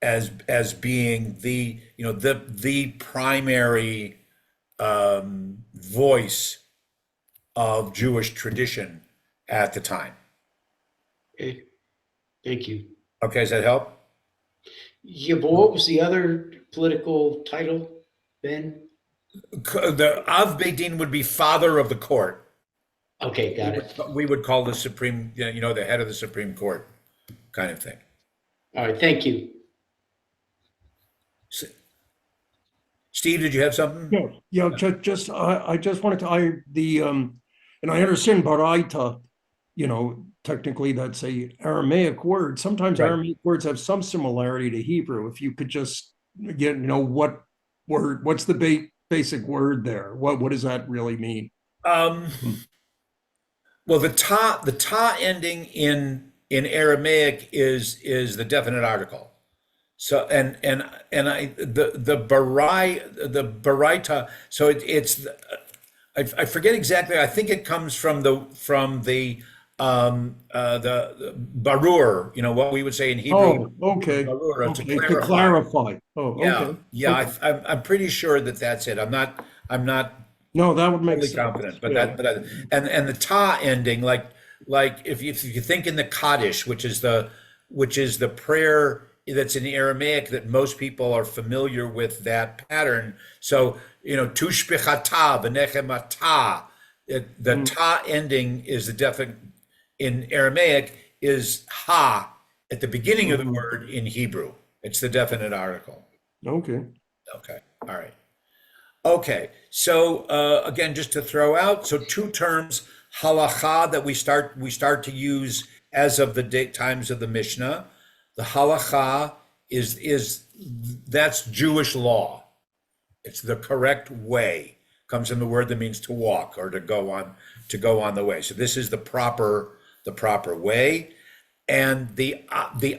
as being the primary voice of Jewish tradition at the time. Okay, thank you. Okay, does that help? Yeah, but what was the other political title, Ben? The Av Beit Din would be father of the court. Okay, got it. We would call the Supreme, the head of the Supreme Court, kind of thing. All right, thank you. Steve, did you have something? Yeah, I just wanted to, and I understand Baraita, technically that's a Aramaic word. Sometimes Right. Aramaic words have some similarity to Hebrew. If you could just get, what's the basic word there? What does that really mean? Well, the ta ending in Aramaic is the definite article. So the baraita. So it's I forget exactly. I think it comes from the barur. What we would say in Hebrew. Oh, okay. Barur, Okay, to to clarify. Oh, Yeah, okay. yeah. Okay. I'm pretty sure that's it. I'm not No, that would make totally sense. confident, but Yeah. and the ta ending, like if you think in the Kaddish, which is the prayer that's in Aramaic, that most people are familiar with that pattern. So tushbichata v'nechemata, the ta ending is the definite in Aramaic, is ha at the beginning of the word in Hebrew. It's the definite article. Okay. Okay, all right. Okay, so again, just to throw out, so two terms, halacha, that we start to use as of the times of the Mishnah. The halacha is that's Jewish law. It's the correct way. Comes from the word that means to walk or to go on the way. So this is the proper way. And the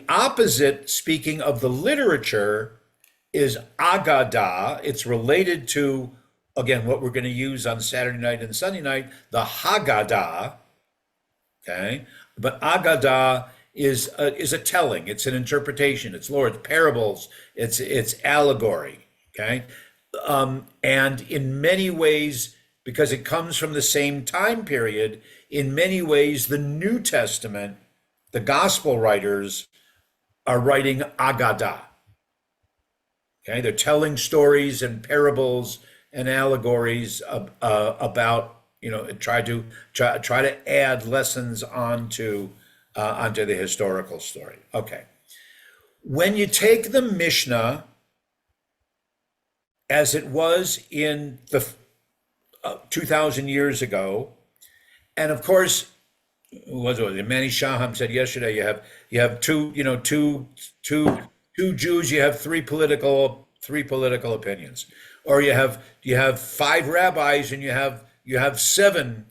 opposite, speaking of the literature, is Agada. It's related to again, what we're going to use on Saturday night and Sunday night, the Haggadah, okay? But Agadah is a telling, it's an interpretation, it's Lord's parables, it's allegory, okay? And in many ways, because it comes from the same time period, in many ways, the New Testament, the gospel writers are writing Agadah. Okay, they're telling stories and parables and allegories about, try to add lessons onto the historical story. Okay, when you take the Mishnah as it was in the 2,000 years ago, and of course, what was it? Manny Shaham said yesterday, you have two Jews, you have three political opinions, or you have five rabbis and you have seven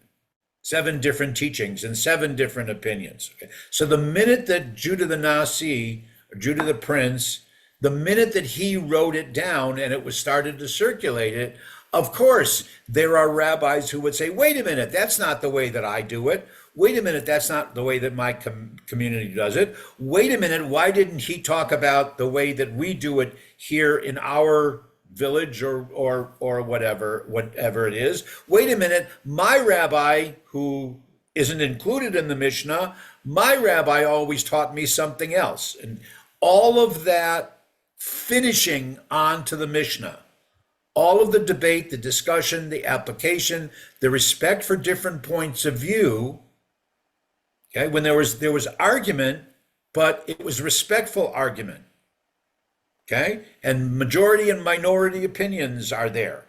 different teachings and seven different opinions. Okay? So the minute that Judah the Nasi, or Judah the Prince, the minute that he wrote it down and it was started to circulate it, of course, there are rabbis who would say, wait a minute, that's not the way that I do it. Wait a minute, that's not the way that my community does it. Wait a minute, why didn't he talk about the way that we do it here in our village or whatever it is? Wait a minute, my rabbi, who isn't included in the Mishnah, my rabbi always taught me something else. And all of that finishing onto the Mishnah, all of the debate, the discussion, the application, the respect for different points of view. Okay, when there was argument, but it was respectful argument. Okay, and majority and minority opinions are there.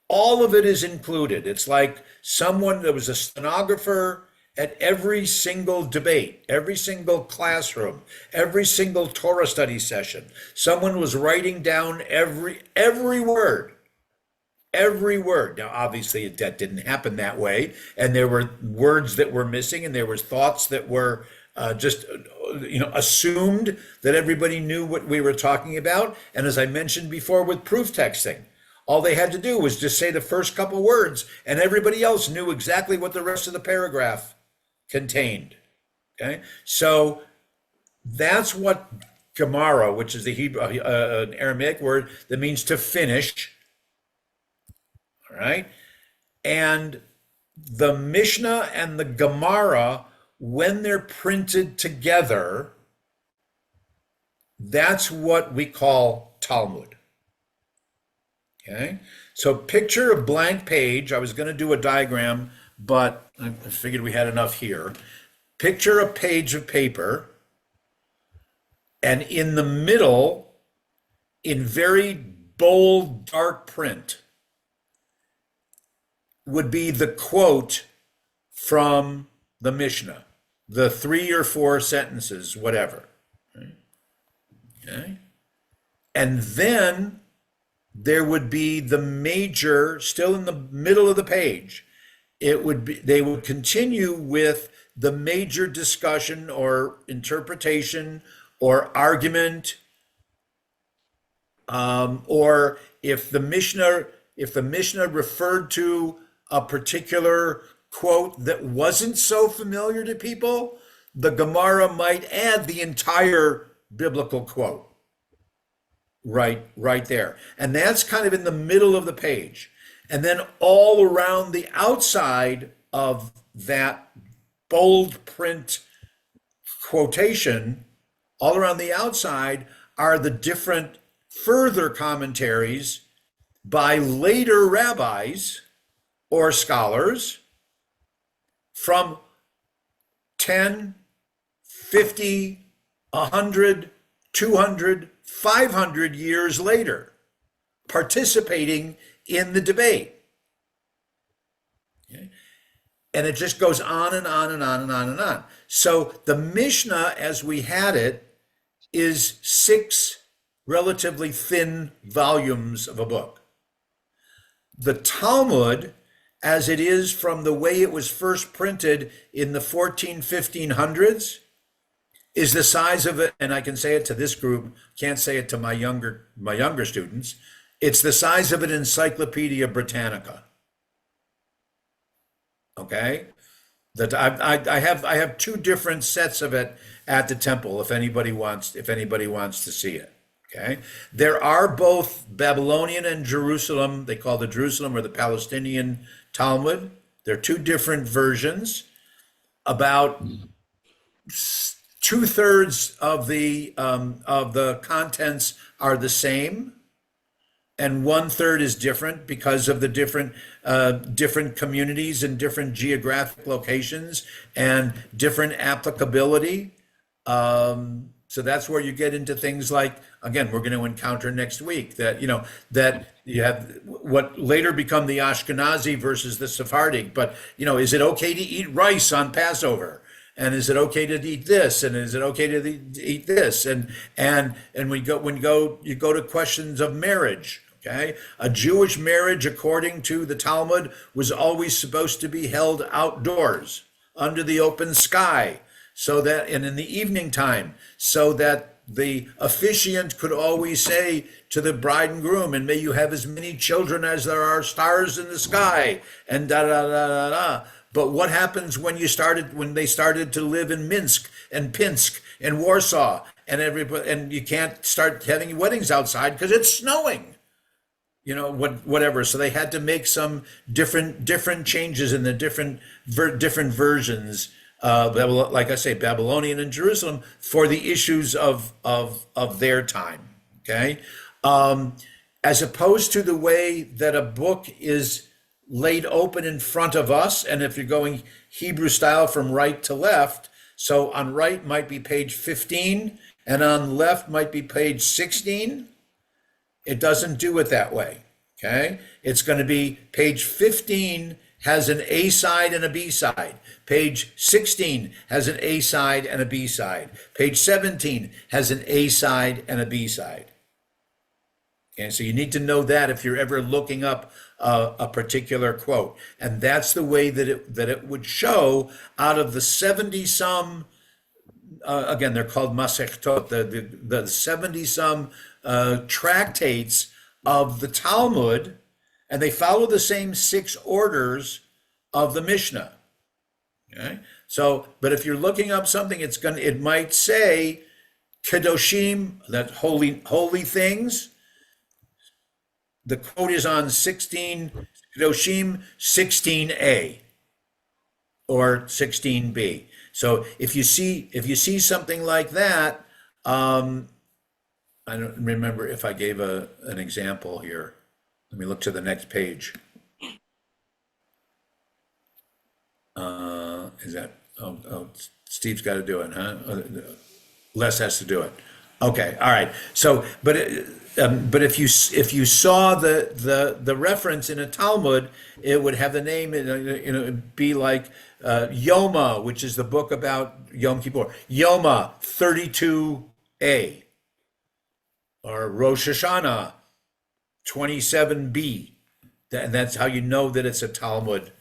All of it is included. It's like there was a stenographer at every single debate, every single classroom, every single Torah study session. Someone was writing down every word. Every word. Now, obviously, that didn't happen that way, and there were words that were missing, and there was thoughts that were just assumed that everybody knew what we were talking about. And as I mentioned before, with proof texting, all they had to do was just say the first couple words, and everybody else knew exactly what the rest of the paragraph contained. Okay, so that's what Gemara, which is the Hebrew, an Aramaic word that means to finish. All right. And the Mishnah and the Gemara, when they're printed together, that's what we call Talmud. Okay. So picture a blank page. I was going to do a diagram, but I figured we had enough here. Picture a page of paper, and in the middle, in very bold, dark print, would be the quote from the Mishnah, the 3 or 4 sentences, whatever. Okay. And then there would be the major, still in the middle of the page. They would continue with the major discussion or interpretation or argument, or if the Mishnah referred to a particular quote that wasn't so familiar to people, the Gemara might add the entire biblical quote right there. And that's kind of in the middle of the page. And then all around the outside of that bold print quotation, all around the outside are the different further commentaries by later rabbis or scholars from 10, 50, 100, 200, 500 years later, participating in the debate. Okay? And it just goes on and on and on and on and on. So the Mishnah, as we had it, is 6 relatively thin volumes of a book. The Talmud, as it is from the way it was first printed in the 1500s, is the size of it, and I can say it to this group, can't say it to my younger students, It's the size of an Encyclopedia Britannica. Okay? That I have two different sets of it at the temple if anybody wants to see it. Okay? There are both Babylonian and Jerusalem, they call the Jerusalem or the Palestinian Talmud. They're two different versions. About 2/3 of the contents are the same, and 1/3 is different because of the different communities and different geographic locations and different applicability. So that's where you get into things like, again, we're going to encounter next week that you have what later become the Ashkenazi versus the Sephardic. But is it okay to eat rice on Passover? And is it okay to eat this? And is it okay to eat this? And when you go to questions of marriage. Okay, a Jewish marriage, according to the Talmud, was always supposed to be held outdoors under the open sky, and in the evening time, so that the officiant could always say to the bride and groom, "And may you have as many children as there are stars in the sky," and da da da da da. But what happens when they started to live in Minsk and Pinsk and Warsaw and you can't start having weddings outside because it's snowing? Whatever. So they had to make some different changes in the different versions, like I say, Babylonian and Jerusalem, for the issues of their time. Okay, as opposed to the way that a book is laid open in front of us, and if you're going Hebrew style from right to left, so on right might be page 15, and on left might be page 16. It doesn't do it that way, okay? It's going to be page 15 has an A side and a B side. Page 16 has an A side and a B side. Page 17 has an A side and a B side. Okay, so you need to know that if you're ever looking up a particular quote. And that's the way that it would show out of the 70 some, again, they're called Masechtot, the 70 some tractates of the Talmud, and they follow the same 6 orders of the Mishnah. Okay, so but if you're looking up something, it might say Kedoshim, that holy things. The quote is on 16 Kedoshim 16a or 16b. So if you see something like that, I don't remember if I gave an example here. Let me look to the next page. Is that, Steve's got to do it, huh? Les has to do it. Okay, all right. So, but if you saw the reference in a Talmud, it would have the name, it'd be like Yoma, which is the book about Yom Kippur. Yoma 32a, or Rosh Hashanah 27b. And that's how you know that it's a Talmud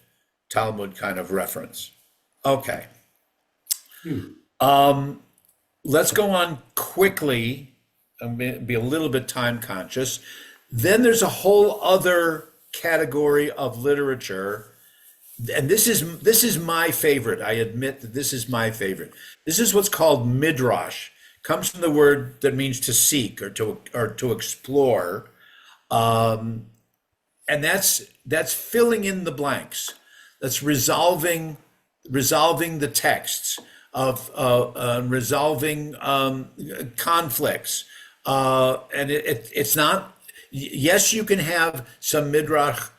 kind of reference. Okay. Let's go on quickly. I'm going to be a little bit time conscious. Then there's a whole other category of literature, and this is my favorite. I admit that this is my favorite. This is what's called midrash. Comes from the word that means to seek or to explore, and that's filling in the blanks. That's resolving the texts of resolving conflicts. And it's not, yes, you can have some midrash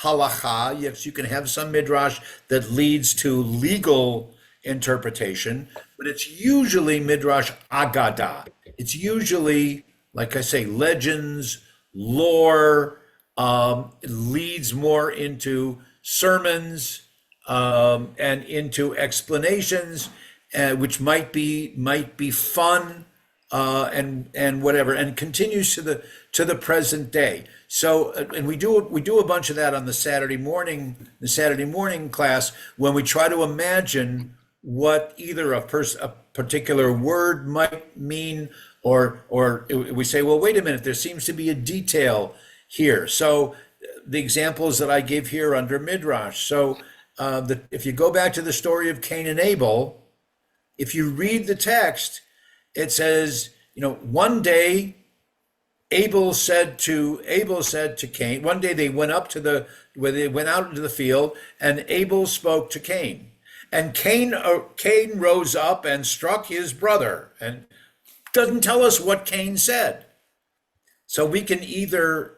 halacha. Yes, you can have some midrash that leads to legal interpretation, but it's usually midrash agada. It's usually, like I say, legends, lore. It leads more into sermons and into explanations, which might be fun. And whatever, and continues to the present day. So, and we do a bunch of that on the Saturday morning class, when we try to imagine what either a particular word might mean, or we say, well, wait a minute, there seems to be a detail here. So the examples that I give here under Midrash. So if you go back to the story of Cain and Abel, if you read the text, it says, one day Abel said to Cain, one day they went out into the field, and Abel spoke to Cain. And Cain rose up and struck his brother, and doesn't tell us what Cain said. So we can either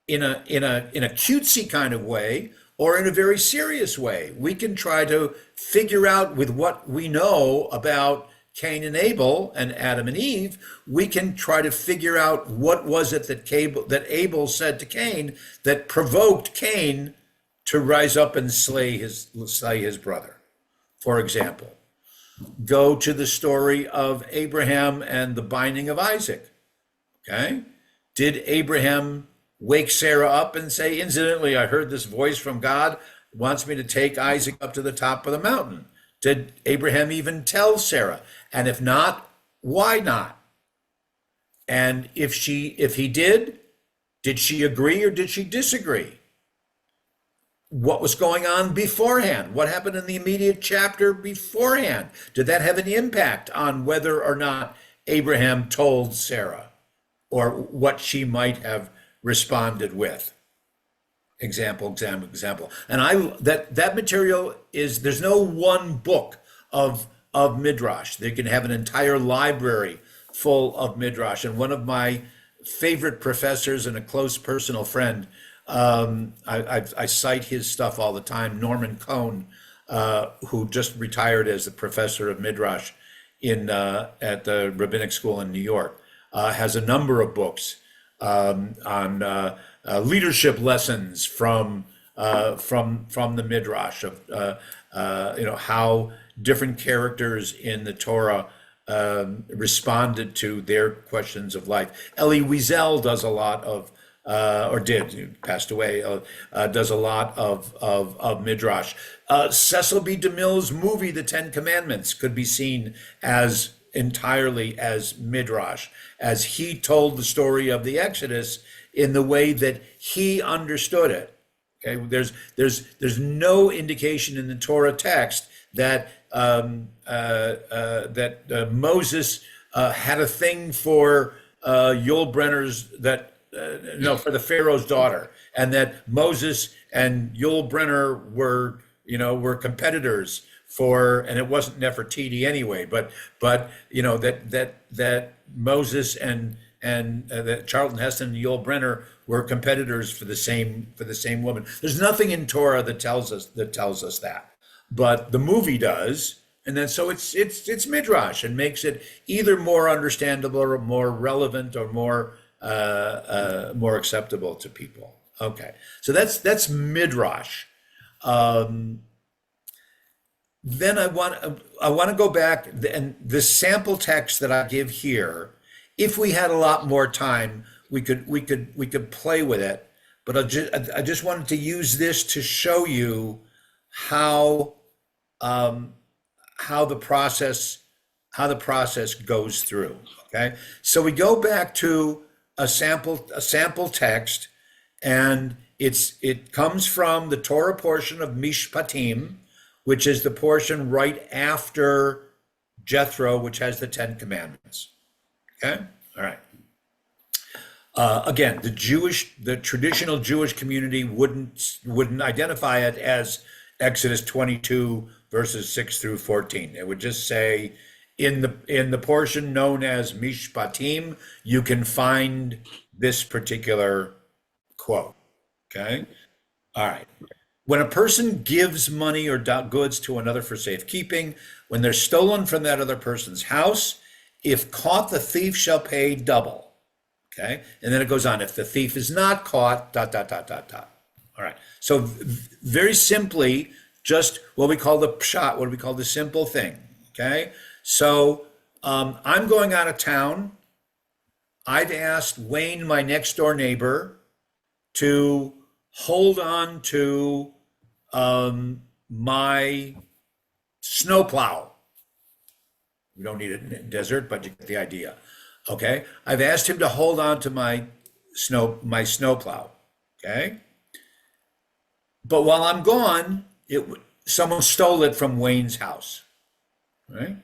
in a cutesy kind of way or in a very serious way, we can try to figure out with what we know about Cain and Abel and Adam and Eve, we can try to figure out what was it that Abel said to Cain that provoked Cain to rise up and slay his brother. For example, go to the story of Abraham and the binding of Isaac. Okay? Did Abraham wake Sarah up and say, incidentally, I heard this voice from God, wants me to take Isaac up to the top of the mountain? Did Abraham even tell Sarah? And if not, why not? And if he did she agree or did she disagree? What was going on beforehand? What happened in the immediate chapter beforehand? Did that have an impact on whether or not Abraham told Sarah or what she might have responded with? Example. And that material there's no one book of Midrash. They can have an entire library full of Midrash. And one of my favorite professors and a close personal friend, I cite his stuff all the time, Norman Cohn, who just retired as the professor of Midrash at the Rabbinic School in New York, has a number of books on leadership lessons from the Midrash of how different characters in the Torah responded to their questions of life. Elie Wiesel does a lot of, passed away, does a lot of Midrash. Cecil B. DeMille's movie, The Ten Commandments, could be seen as entirely as Midrash, as he told the story of the Exodus in the way that he understood it. Okay, there's no indication in the Torah text that Moses had a thing for Yul Brenner's for the Pharaoh's daughter, and that Moses and Yul Brenner were competitors for, and it wasn't Nefertiti anyway, but that Moses and that Charlton Heston and Yul Brenner were competitors for the same woman. There's nothing in Torah that tells us that, but the movie does, and then so it's Midrash and makes it either more understandable or more relevant or more acceptable to people. Okay, so that's Midrash. Then I want to go back, and the sample text that I give here, if we had a lot more time, we could play with it. But I just wanted to use this to show you how the process goes through. Okay, so we go back to a sample text, and it comes from the Torah portion of Mishpatim, which is the portion right after Jethro, which has the Ten Commandments. Okay, all right. Again, the traditional Jewish community wouldn't identify it as Exodus 22 verses 6 through 14. It would just say, in the portion known as Mishpatim, you can find this particular quote. Okay, all right. When a person gives money or goods to another for safekeeping, when they're stolen from that other person's house, if caught, the thief shall pay double. Okay, and then it goes on. If the thief is not caught, ... All right. So very simply, just what we call the pshat, what we call the simple thing. Okay. So I'm going out of town. I've asked Wayne, my next door neighbor, to hold on to my snowplow. We don't need it in the desert, but you get the idea. Okay, I've asked him to hold on to my snowplow. Okay, but while I'm gone, someone stole it from Wayne's house. Right?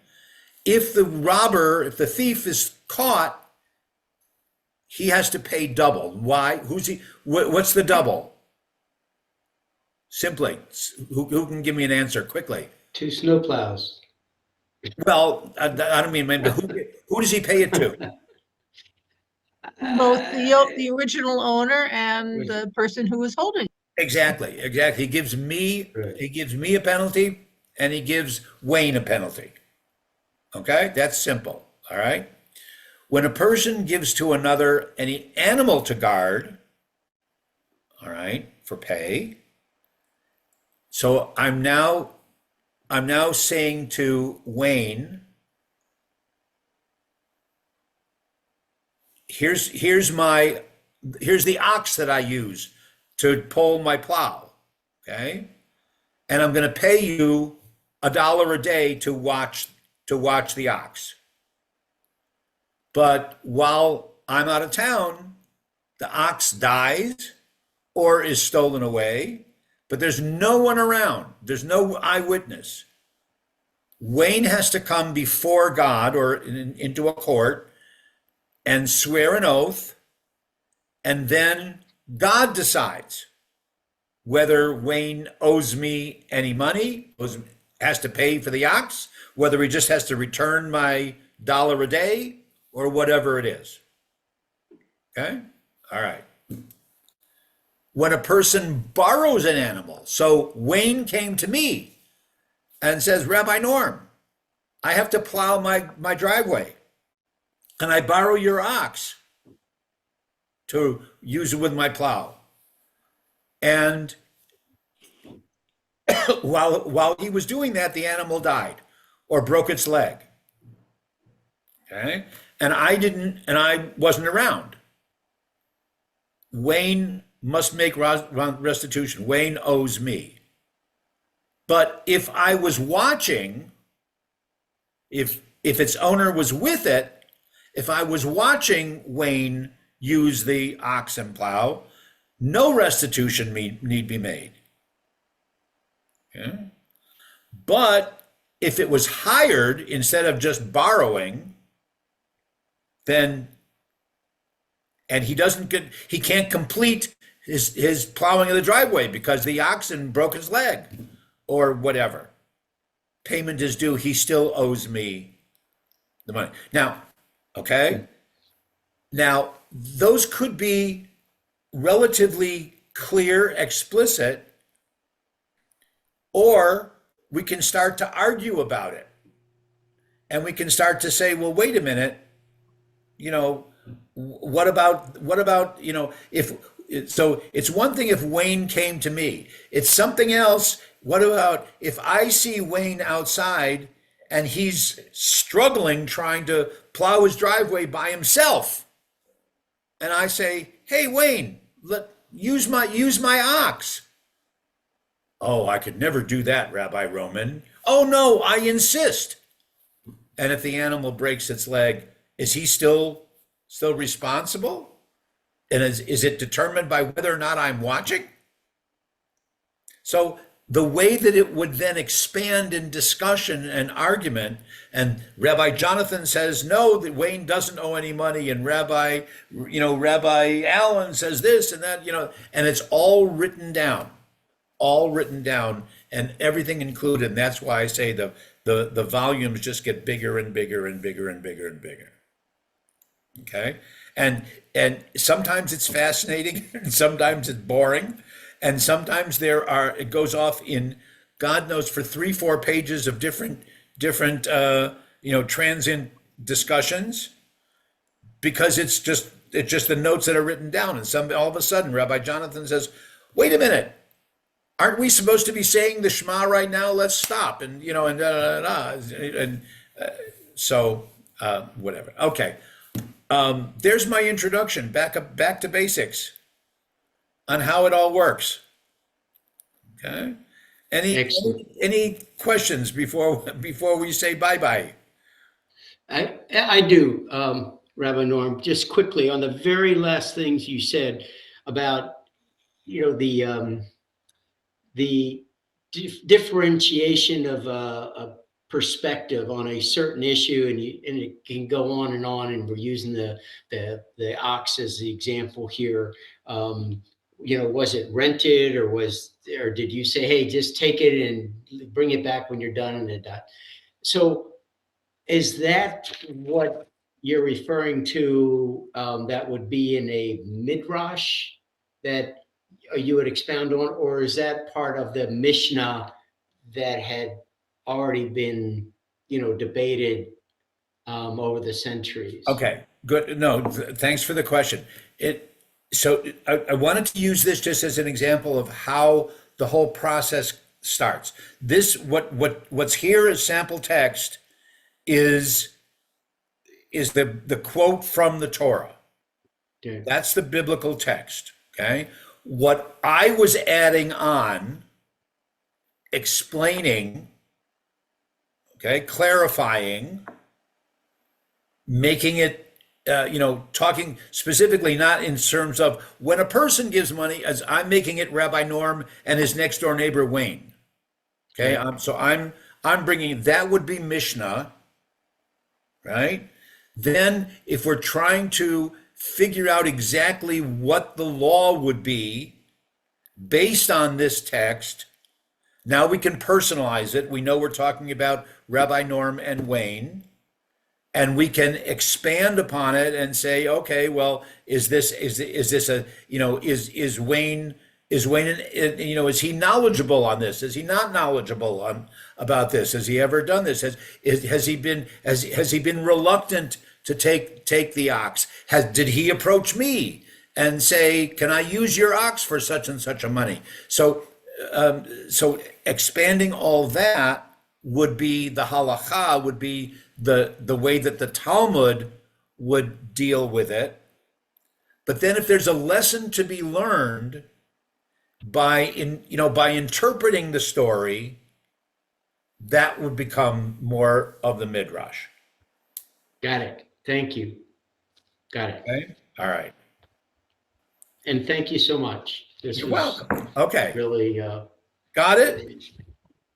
If the thief is caught, he has to pay double. Why? What's the double? Simply, who can give me an answer quickly? 2 snowplows. Well, I don't mean, but who does he pay it to? Both the original owner and the person who was holding. Exactly. He gives me, Right. he gives me a penalty, and he gives Wayne a penalty. Okay, that's simple. All right. When a person gives to another any animal to guard, all right, for pay. So I'm now saying to Wayne, here's the ox that I use to pull my plow, okay? And I'm going to pay you $1 a day to watch the ox. But while I'm out of town, the ox dies or is stolen away, but there's no one around. There's no eyewitness. Wayne has to come before God or into a court and swear an oath, and then God decides whether Wayne owes me any money, has to pay for the ox, whether he just has to return my $1 a day, or whatever it is. Okay? All right. When a person borrows an animal, so Wayne came to me and says, Rabbi Norm, I have to plow my driveway. Can I borrow your ox to use it with my plow? And while he was doing that, the animal died or broke its leg. Okay? And I wasn't around. Wayne must make restitution. Wayne owes me. But if I was watching, if its owner was with it, if I was watching Wayne use the ox and plow, no restitution need be made. Okay? But if it was hired instead of just borrowing, then, and he can't complete his plowing of the driveway because the oxen broke his leg or whatever. Payment is due. He still owes me the money. Now, okay. Now, those could be relatively clear, explicit, or we can start to argue about it. And we can start to say, well, wait a minute, what about, if, so it's one thing if Wayne came to me, it's something else. What about if I see Wayne outside and he's struggling trying to plow his driveway by himself? And I say, hey, Wayne, use my ox. Oh, I could never do that, Rabbi Roman. Oh no, I insist. And if the animal breaks its leg, is he still responsible? And is it determined by whether or not I'm watching? So the way that it would then expand in discussion and argument, and Rabbi Jonathan says, no, that Wayne doesn't owe any money, and Rabbi Allen says this and that, and it's all written down, and everything included. And that's why I say the volumes just get bigger and bigger and bigger and bigger and bigger. Okay. And sometimes it's fascinating, and sometimes it's boring, and sometimes it goes off in, God knows, for 3-4 pages of different transient discussions, because it's just the notes that are written down. And all of a sudden, Rabbi Jonathan says, wait a minute, aren't we supposed to be saying the Shema right now? Let's stop. And, so whatever. Okay. There's my introduction, back to basics on how it all works. Okay. Any questions before we say bye-bye? I do. Rabbi Norm, just quickly on the very last things you said about, the differentiation of a perspective on a certain issue, and it can go on, and we're using the ox as the example here. Was it rented, or did you say, hey, just take it and bring it back when you're done and it died? So is that what you're referring to, that would be in a midrash that you would expound on, or is that part of the Mishnah that had already been, debated over the centuries? Okay, good. No, thanks for the question. I wanted to use this just as an example of how the whole process starts. What's here as sample text is the quote from the Torah. Okay. That's the biblical text. Okay. What I was adding on, explaining, okay, clarifying, making it, talking specifically not in terms of when a person gives money, as I'm making it Rabbi Norm and his next door neighbor Wayne. Okay, I'm bringing that would be Mishnah, right? Then if we're trying to figure out exactly what the law would be based on this text, now we can personalize it. We know we're talking about Rabbi Norm and Wayne, and we can expand upon it and say, okay, well, is Wayne, is he knowledgeable on this? Is he not knowledgeable about this? Has he ever done this? Has he been reluctant to take the ox? Did he approach me and say, can I use your ox for such and such a money? So expanding all that would be the halacha, would be the way that the Talmud would deal with it. But then if there's a lesson to be learned by interpreting the story, that would become more of the midrash. Got it. Thank you. Got it. Okay. All right. And thank you so much. This You're was welcome. Okay. really Got it?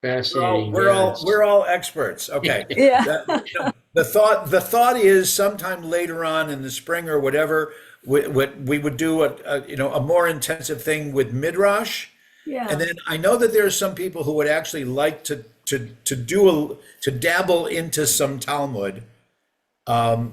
fascinating. We're all experts. Okay. Yeah. The thought is sometime later on in the spring or whatever, we would do a more intensive thing with midrash. Yeah. And then I know that there are some people who would actually like to dabble into some Talmud.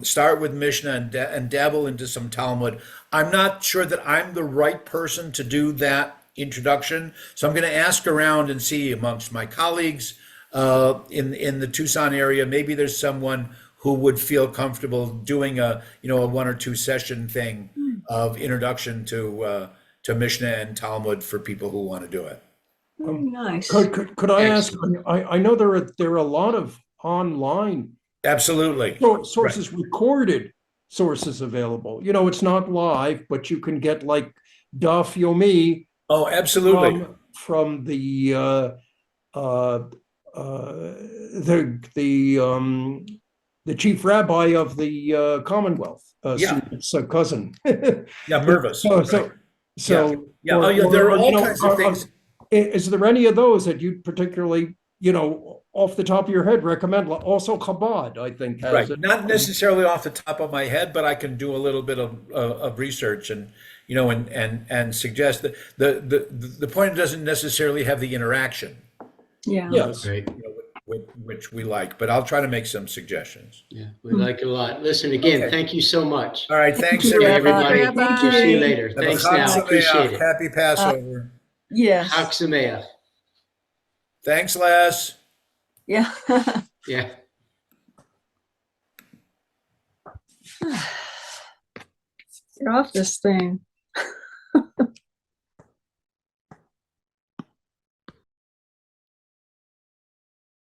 Start with Mishnah and dabble into some Talmud. I'm not sure that I'm the right person to do that introduction, so I'm going to ask around and see amongst my colleagues in the Tucson area. Maybe there's someone who would feel comfortable doing a 1 or 2 session thing of introduction to Mishnah and Talmud for people who want to do it. Very nice. Could I ask? I know there are a lot of online Absolutely. sources, recorded sources available. It's not live, but you can get like Daf Yomi. Oh, absolutely. From the chief rabbi of the Commonwealth, Suit's cousin. Yeah, Mervis. There are all kinds of things. Is there any of those that you particularly, off the top of your head, recommend? Also, Chabad, I think, has Right. it. Not necessarily off the top of my head, but I can do a little bit of research and suggest that the point doesn't necessarily have the interaction, Yeah. Yes. Great. which we like, but I'll try to make some suggestions. Yeah, we like it a lot. Listen, again, Okay. Thank you so much. All right. Thanks, Thank you, everybody. Everybody, Thank we'll see you you. later. Have a Thanks Chag now. Sameach. Appreciate it. Happy Passover. Yes. Chag Sameach. Thanks, Les. Yeah. Yeah. Get off this thing.